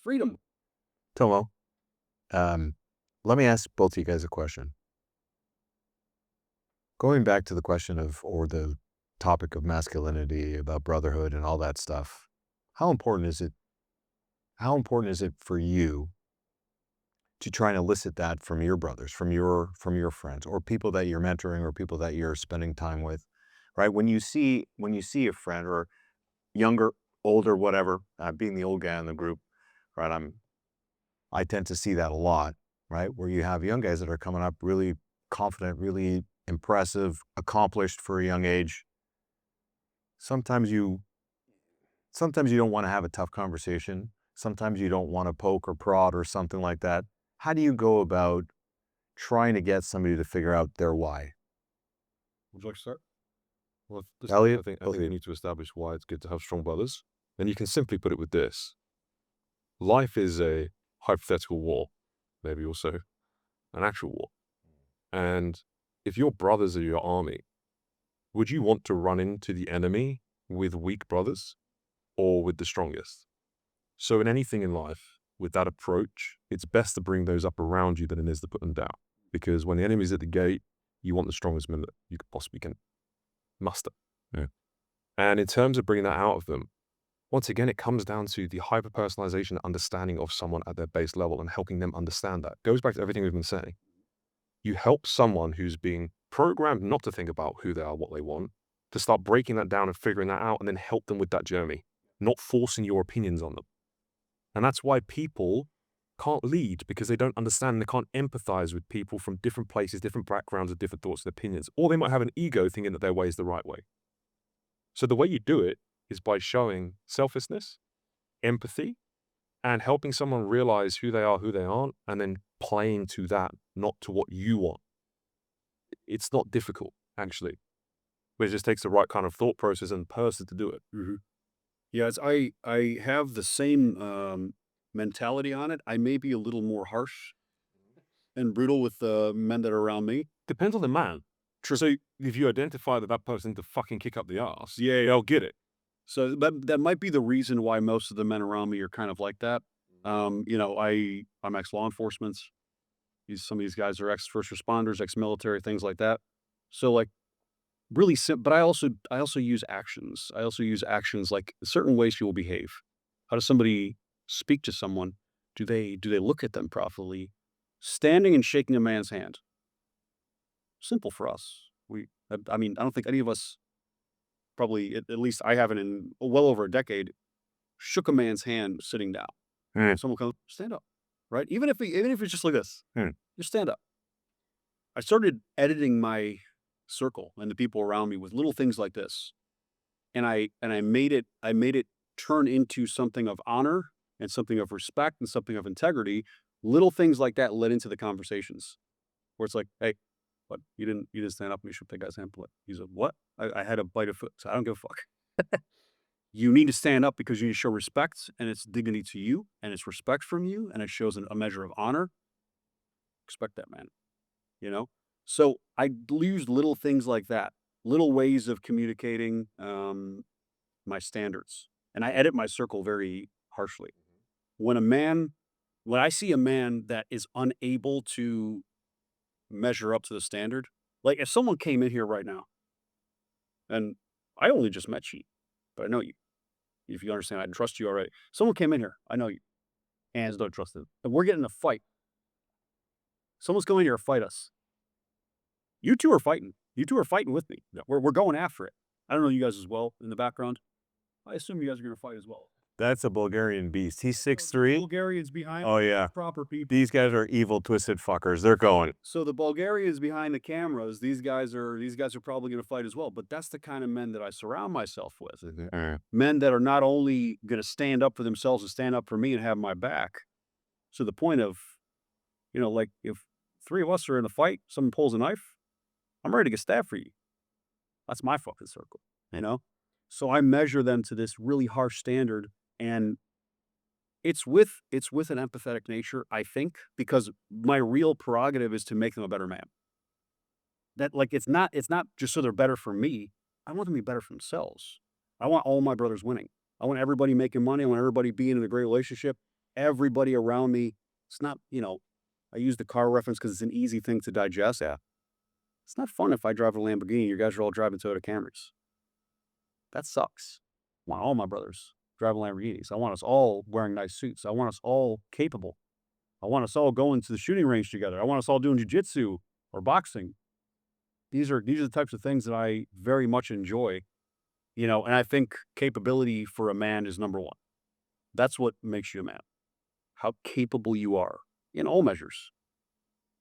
freedom. Tomo, let me ask both of you guys a question. Going back to the question or the topic of masculinity, about brotherhood and all that stuff, how important is it for you to try and elicit that from your brothers, from your friends, or people that you're mentoring, or people that you're spending time with, right? When you see a friend, or younger, older, whatever, being the old guy in the group, right? I tend to see that a lot, right? Where you have young guys that are coming up really confident, really impressive, accomplished for a young age. Sometimes you don't want to have a tough conversation. Sometimes you don't want to poke or prod or something like that. How do you go about trying to get somebody to figure out their why? Would you like to start? Well, Elliot? I think you need to establish why it's good to have strong brothers. And you can simply put it with this. Life is a hypothetical war, maybe also an actual war. And if your brothers are your army, would you want to run into the enemy with weak brothers or with the strongest? So in anything in life, with that approach, it's best to bring those up around you than it is to put them down. Because when the enemy's at the gate, you want the strongest men that you could possibly can muster. Yeah. And in terms of bringing that out of them, once again, it comes down to the hyper-personalization and understanding of someone at their base level and helping them understand that. Goes back to everything we've been saying. You help someone who's being programmed not to think about who they are, what they want, to start breaking that down and figuring that out, and then help them with that journey, not forcing your opinions on them. And that's why people can't lead, because they don't understand and they can't empathize with people from different places, different backgrounds, with different thoughts and opinions. Or they might have an ego thinking that their way is the right way. So the way you do it is by showing selflessness, empathy, and helping someone realize who they are, who they aren't, and then playing to that, not to what you want. It's not difficult, actually. But it just takes the right kind of thought process and person to do it. Yeah, I have the same mentality on it. I may be a little more harsh and brutal with the men that are around me. Depends on the man. True. So if you identify that person to fucking kick up the arse, Yeah. they'll get it. So that might be the reason why most of the men around me are kind of like that. You know, I'm ex-law enforcement. Some of these guys are ex-first responders, ex-military, things like that. So like really but I also use actions. I also use actions like certain ways you will behave. How does somebody speak to someone? Do they look at them properly? Standing and shaking a man's hand. Simple for us. I mean, I don't think any of us, probably at least I haven't in well over a decade, shook a man's hand sitting down. Someone comes, stand up, right? Even if it's just like this, just stand up. I started editing my circle and the people around me with little things like this, and I made it turn into something of honor and something of respect and something of integrity. Little things like that led into the conversations where it's like, hey, what, you didn't stand up and you shook that guy's hand. He's like, what? I had a bite of food, so I don't give a fuck. You need to stand up because you need to show respect, and it's dignity to you, and it's respect from you, and it shows a measure of honor. Respect that man, you know? So I used little things like that, little ways of communicating my standards. And I edit my circle very harshly. When I see a man that is unable to measure up to the standard, like if someone came in here right now, and I only just met you, but I know you. If you understand, I trust you already. Someone came in here, I know you, and don't trust them. And we're getting in a fight. Someone's going here to fight us. You two are fighting. You two are fighting with me. Yeah. We're going after it. I don't know you guys as well in the background. I assume you guys are going to fight as well. That's a Bulgarian beast. He's 6'3". Bulgarians behind. Oh, yeah. Proper people. These guys are evil, twisted fuckers. They're going. So the Bulgarians behind the cameras, these guys are probably going to fight as well. But that's the kind of men that I surround myself with. Men that are not only going to stand up for themselves and stand up for me and have my back. So the point of, you know, like if three of us are in a fight, someone pulls a knife, I'm ready to get stabbed for you. That's my fucking circle, you know? So I measure them to this really harsh standard, and it's with an empathetic nature, I think, because my real prerogative is to make them a better man. That like it's not just so they're better for me. I want them to be better for themselves. I want all my brothers winning. I want everybody making money. I want everybody being in a great relationship. Everybody around me. It's not, you know, I use the car reference because it's an easy thing to digest. Yeah. It's not fun if I drive a Lamborghini, you guys are all driving Toyota Camrys. That sucks. I want all my brothers driving Lamborghinis. I want us all wearing nice suits. I want us all capable. I want us all going to the shooting range together. I want us all doing jiu-jitsu or boxing. These are the types of things that I very much enjoy, you know, and I think capability for a man is number one. That's what makes you a man. How capable you are in all measures.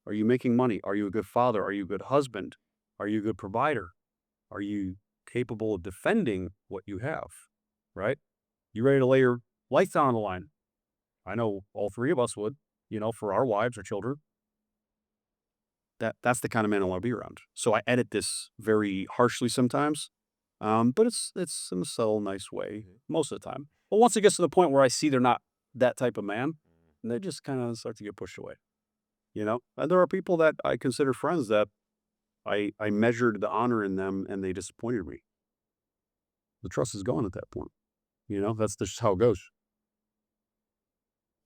Are you making money? Are you a good father? Are you a good husband? Are you a good provider? Are you capable of defending what you have, right? You ready to lay your life down on the line? I know all three of us would, you know, for our wives or children. That's the kind of man I want to be around. So I edit this very harshly sometimes, but it's in a subtle, nice way most of the time. But once it gets to the point where I see they're not that type of man, they just kind of start to get pushed away. You know, and there are people that I consider friends that I measured the honor in them and they disappointed me. The trust is gone at that point. You know, that's just how it goes.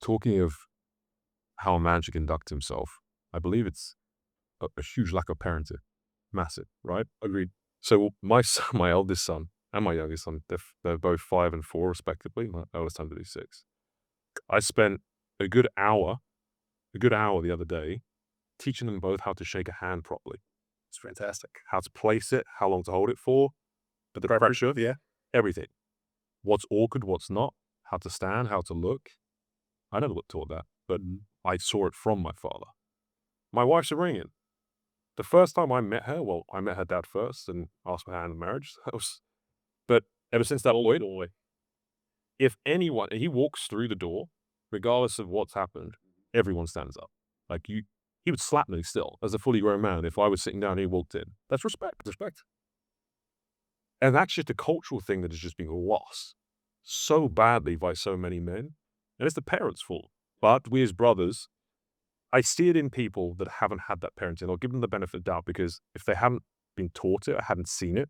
Talking of how a man should conduct himself, I believe it's a huge lack of parenting. Massive, right? Agreed. So my eldest son, and my youngest son, they're both 5 and 4 respectively. My eldest son to do 6. I spent a good hour the other day teaching them both how to shake a hand properly. It's fantastic. How to place it, how long to hold it for, but the pressure, Yeah. everything. What's awkward, what's not, how to stand, how to look. I never got taught that, but I saw it from my father. My wife's Iranian. The first time I met her, well, I met her dad first and asked for her hand in marriage. But ever since that point, if anyone, and he walks through the door, regardless of what's happened, everyone stands up. Like he would slap me still as a fully grown man if I was sitting down and he walked in. That's respect. And that's just a cultural thing that is just being lost so badly by so many men. And it's the parents' fault. But we as brothers, I see it in people that haven't had that parenting. I'll give them the benefit of the doubt because if they haven't been taught it, I haven't seen it,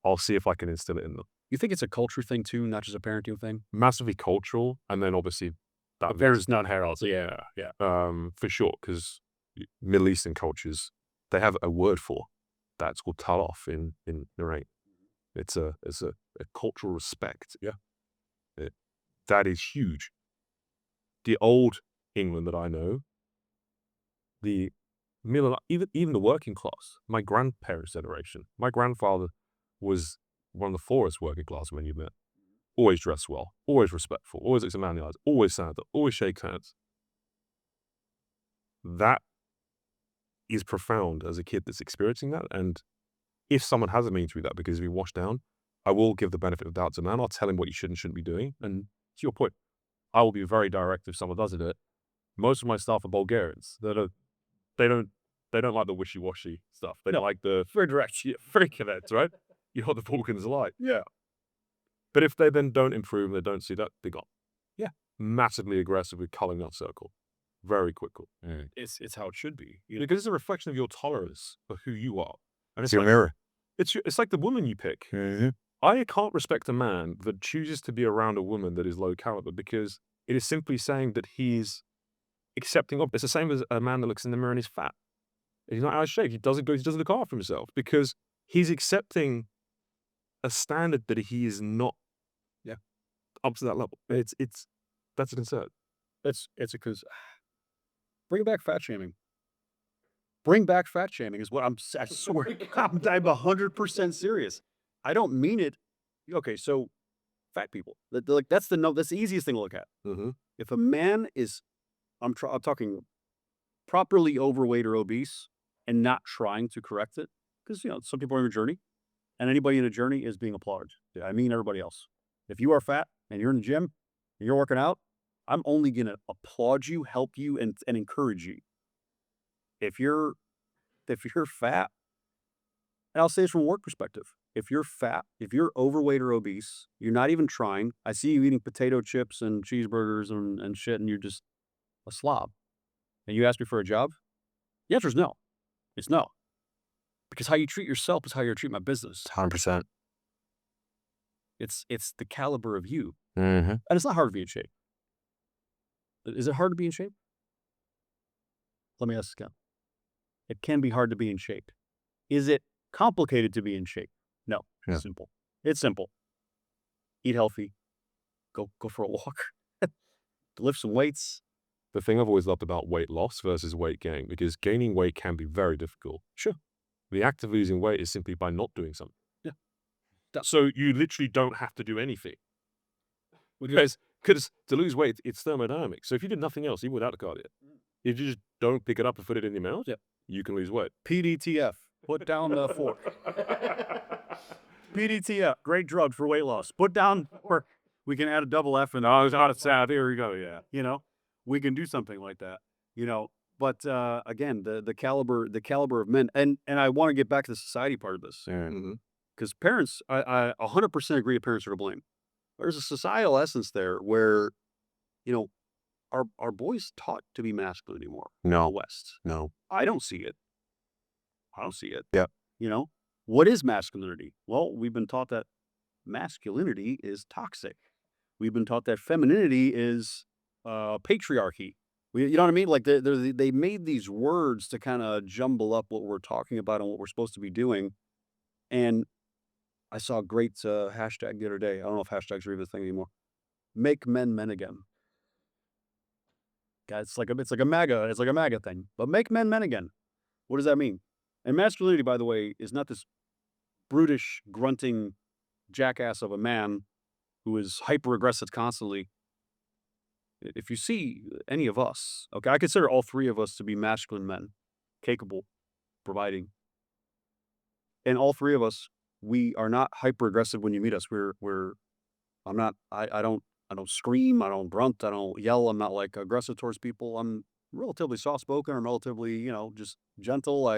I'll see if I can instill it in them. You think it's a culture thing too, not just a parenting thing? Massively cultural, and then obviously that Parents not Harold. Yeah. for sure, because Middle Eastern cultures, they have a word for that. It's called talaf in Iran. It's a cultural respect. Yeah, that is huge. The old England that I know, the middle, even the working class, my grandparents' generation, my grandfather was one of the poorest working class when you met. Always dressed well, always respectful, always looks a man in the eyes, always stands up, always shakes hands. That is profound as a kid that's experiencing that. And if someone hasn't been through that because he's been washed down, I will give the benefit of the doubt to man. I'll tell him what he should and shouldn't be doing. And to your point, I will be very direct if someone doesn't do it. Most of my staff are Bulgarians. They don't like the wishy-washy stuff. They don't like the very direct, very connect, right? You know what the Balkans are like. Yeah. But if they then don't improve and they don't see that, they got massively aggressive with culling that circle very quickly. It's how it should be. Because it's a reflection of your tolerance for who you are. And It's your mirror. It's like the woman you pick. Mm-hmm. I can't respect a man that chooses to be around a woman that is low caliber because it is simply saying that he's accepting of. It's the same as a man that looks in the mirror and is fat. He's not out of shape. He doesn't look after himself because he's accepting a standard that he is not up to that level. That's a concern. It's because bring back fat shaming. Bring back fat shaming is what I swear. I'm 100% serious. I don't mean it. Okay, so fat people. That's the easiest thing to look at. Mm-hmm. If a man is, I'm talking properly overweight or obese and not trying to correct it, because some people are in a journey, and anybody in a journey is being applauded. I mean everybody else. If you are fat and you're in the gym and you're working out, I'm only gonna applaud you, help you, and encourage you. If you're fat, and I'll say this from a work perspective, if you're fat, if you're overweight or obese, you're not even trying. I see you eating potato chips and cheeseburgers and shit, and you're just a slob. And you ask me for a job? The answer is no. It's no. Because how you treat yourself is how you treat my business. 100%. It's the caliber of you. Mm-hmm. And it's not hard to be in shape. Is it hard to be in shape? Let me ask again. It can be hard to be in shape. Is it complicated to be in shape? No. Yeah. It's simple. It's simple. Eat healthy. Go for a walk. Lift some weights. The thing I've always loved about weight loss versus weight gain, because gaining weight can be very difficult. Sure. The act of losing weight is simply by not doing something. Yeah. So you literally don't have to do anything. Because to lose weight, it's thermodynamic. So if you did nothing else, even without a cardio, if you just don't pick it up and put it in your mouth, you can lose weight. PDTF. Put down the fork. PDTF. Great drug for weight loss. Put down fork. We can add a double F and it's not a sad. Here we go. Yeah. We can do something like that. But again, the caliber of men, and I want to get back to the society part of this. Mm-hmm. Because parents, I 100% agree that parents are to blame. There's a societal essence there where, are boys taught to be masculine anymore? No. In the West. No. I don't see it. Yeah. What is masculinity? Well, we've been taught that masculinity is toxic. We've been taught that femininity is patriarchy. You know what I mean? Like they made these words to kind of jumble up what we're talking about and what we're supposed to be doing. And I saw a great hashtag the other day. I don't know if hashtags are even a thing anymore. Make men men again. Guys, it's like a MAGA thing. But make men men again. What does that mean? And masculinity, by the way, is not this brutish, grunting jackass of a man who is hyper aggressive constantly. If you see any of us, okay, I consider all three of us to be masculine men, capable, providing. And all three of us, we are not hyper aggressive when you meet us. I don't scream, I don't grunt, I don't yell. I'm not like aggressive towards people. I'm relatively soft spoken. I'm relatively, just gentle.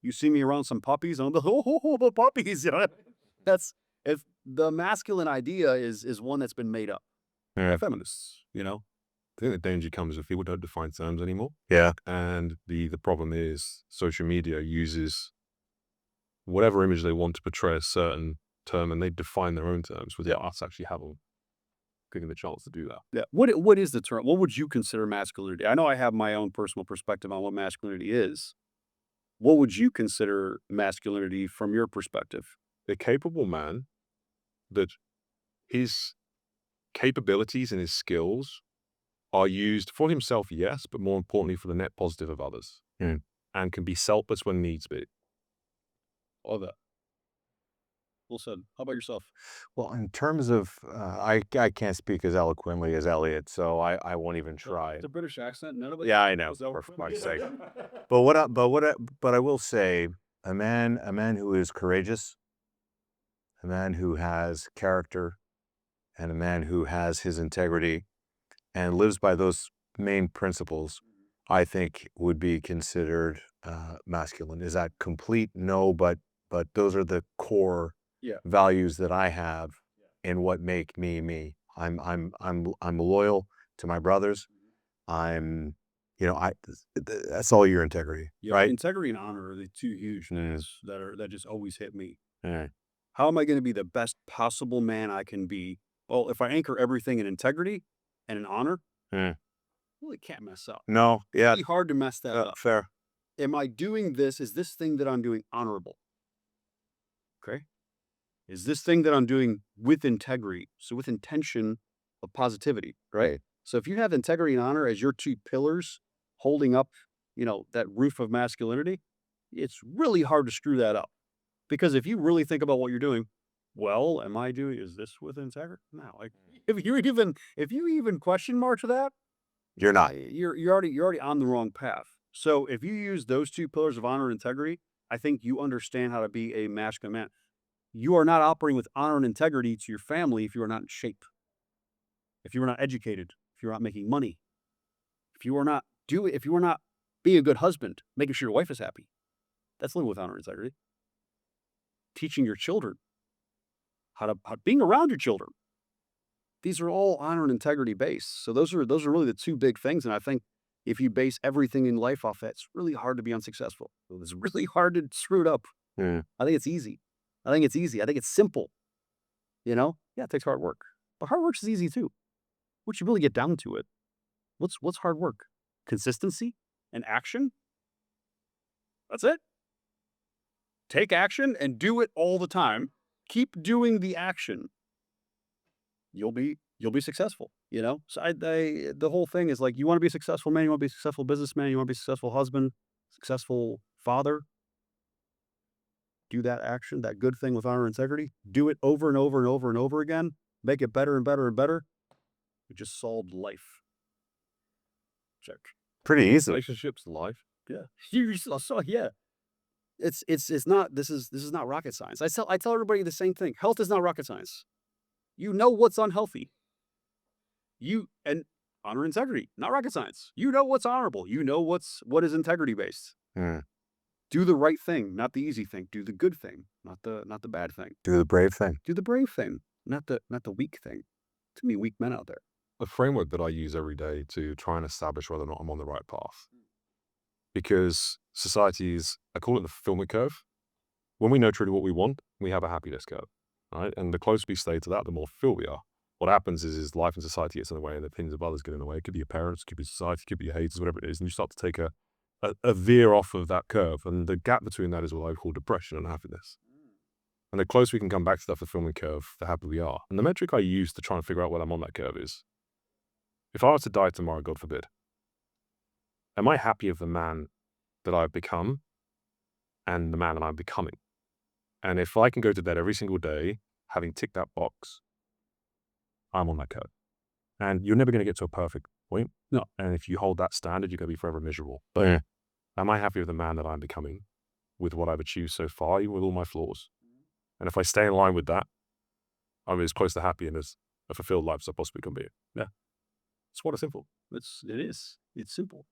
You see me around some puppies, and I'm like, oh, the puppies, That's if the masculine idea is one that's been made up by Yeah. feminists, I think the danger comes if people don't define terms anymore. Yeah. And the problem is social media uses whatever image they want to portray a certain term, and they define their own terms without us actually having given the chance to do that. Yeah. What is the term? What would you consider masculinity? I know I have my own personal perspective on what masculinity is. What would you consider masculinity from your perspective? A capable man that his capabilities and his skills are used for himself, yes, but more importantly for the net positive of others. Mm. And can be selfless when needs be. All that. Well said. How about yourself? Well, in terms of, I can't speak as eloquently as Elliot, so I won't even try. It's a British accent. None of it. Yeah, I know. For fuck's sake. But I will say, a man who is courageous, a man who has character, and a man who has his integrity and lives by those main principles, I think would be considered masculine. Is that complete? No, but those are the core values that I have and what make me me. I'm loyal to my brothers. That's all your integrity, right? Integrity and honor are the two huge things that just always hit me. Yeah. How am I going to be the best possible man I can be? Well, if I anchor everything in integrity and in honor, really can't mess up. No, yeah, It's really hard to mess that up. fair. Am I doing this? Is this thing that I'm doing honorable? Okay. Is this thing that I'm doing with integrity? So with intention of positivity, right? So if you have integrity and honor as your two pillars holding up, that roof of masculinity, it's really hard to screw that up. Because if you really think about what you're doing, well, is this with integrity? No. Like if you even question mark to that, You're not. you're already on the wrong path. So if you use those two pillars of honor and integrity, I think you understand how to be a masculine man. You are not operating with honor and integrity to your family if you are not in shape, if you are not educated, if you're not making money, if you are not being a good husband, making sure your wife is happy. That's living with honor and integrity. Teaching your children how being around your children. These are all honor and integrity based. So those are really the two big things. And I think if you base everything in life off that, it's really hard to be unsuccessful. It's really hard to screw it up. Yeah. I think it's easy. I think it's simple. Yeah, it takes hard work. But hard work is easy too. Once you really get down to it, what's hard work? Consistency and action? That's it. Take action and do it all the time. Keep doing the action. You'll be successful, So the whole thing is like, you want to be a successful man, you want to be a successful businessman, you want to be a successful husband, successful father. Do that action, that good thing with honor and integrity. Do it over and over and over and over again. Make it better and better and better. You just solved life. Check. Pretty easy. Relationships, life. Yeah. Yeah. It's not. This is not rocket science. I tell everybody the same thing. Health is not rocket science. You know what's unhealthy. And honor and integrity, not rocket science. You know what's honorable. You know what is integrity based. Do the right thing, not the easy thing. Do the good thing, not the bad thing. Do the brave thing. Do the brave thing, not the weak thing. Too many weak men out there. A framework that I use every day to try and establish whether or not I'm on the right path. Because societies, I call it the fulfillment curve. When we know truly what we want, we have a happiness curve, right? And the closer we stay to that, the more fulfilled we are. What happens is life and society gets in the way, and the opinions of others get in the way. It could be your parents, it could be society, it could be your haters, whatever it is, and you start to take a veer off of that curve. And the gap between that is what I call depression and happiness. And the closer we can come back to that fulfillment curve, the happier we are. And the metric I use to try and figure out whether I'm on that curve is, if I was to die tomorrow, God forbid, am I happy with the man that I've become and the man that I'm becoming? And if I can go to bed every single day having ticked that box, I'm on that curve. And you're never going to get to a perfect point. No. And if you hold that standard, you're going to be forever miserable. But am I happy with the man that I'm becoming, with what I've achieved so far, even with all my flaws? And if I stay in line with that, I'm as close to happy and as a fulfilled life as I possibly can be. Yeah. It's quite simple. It is. It's simple.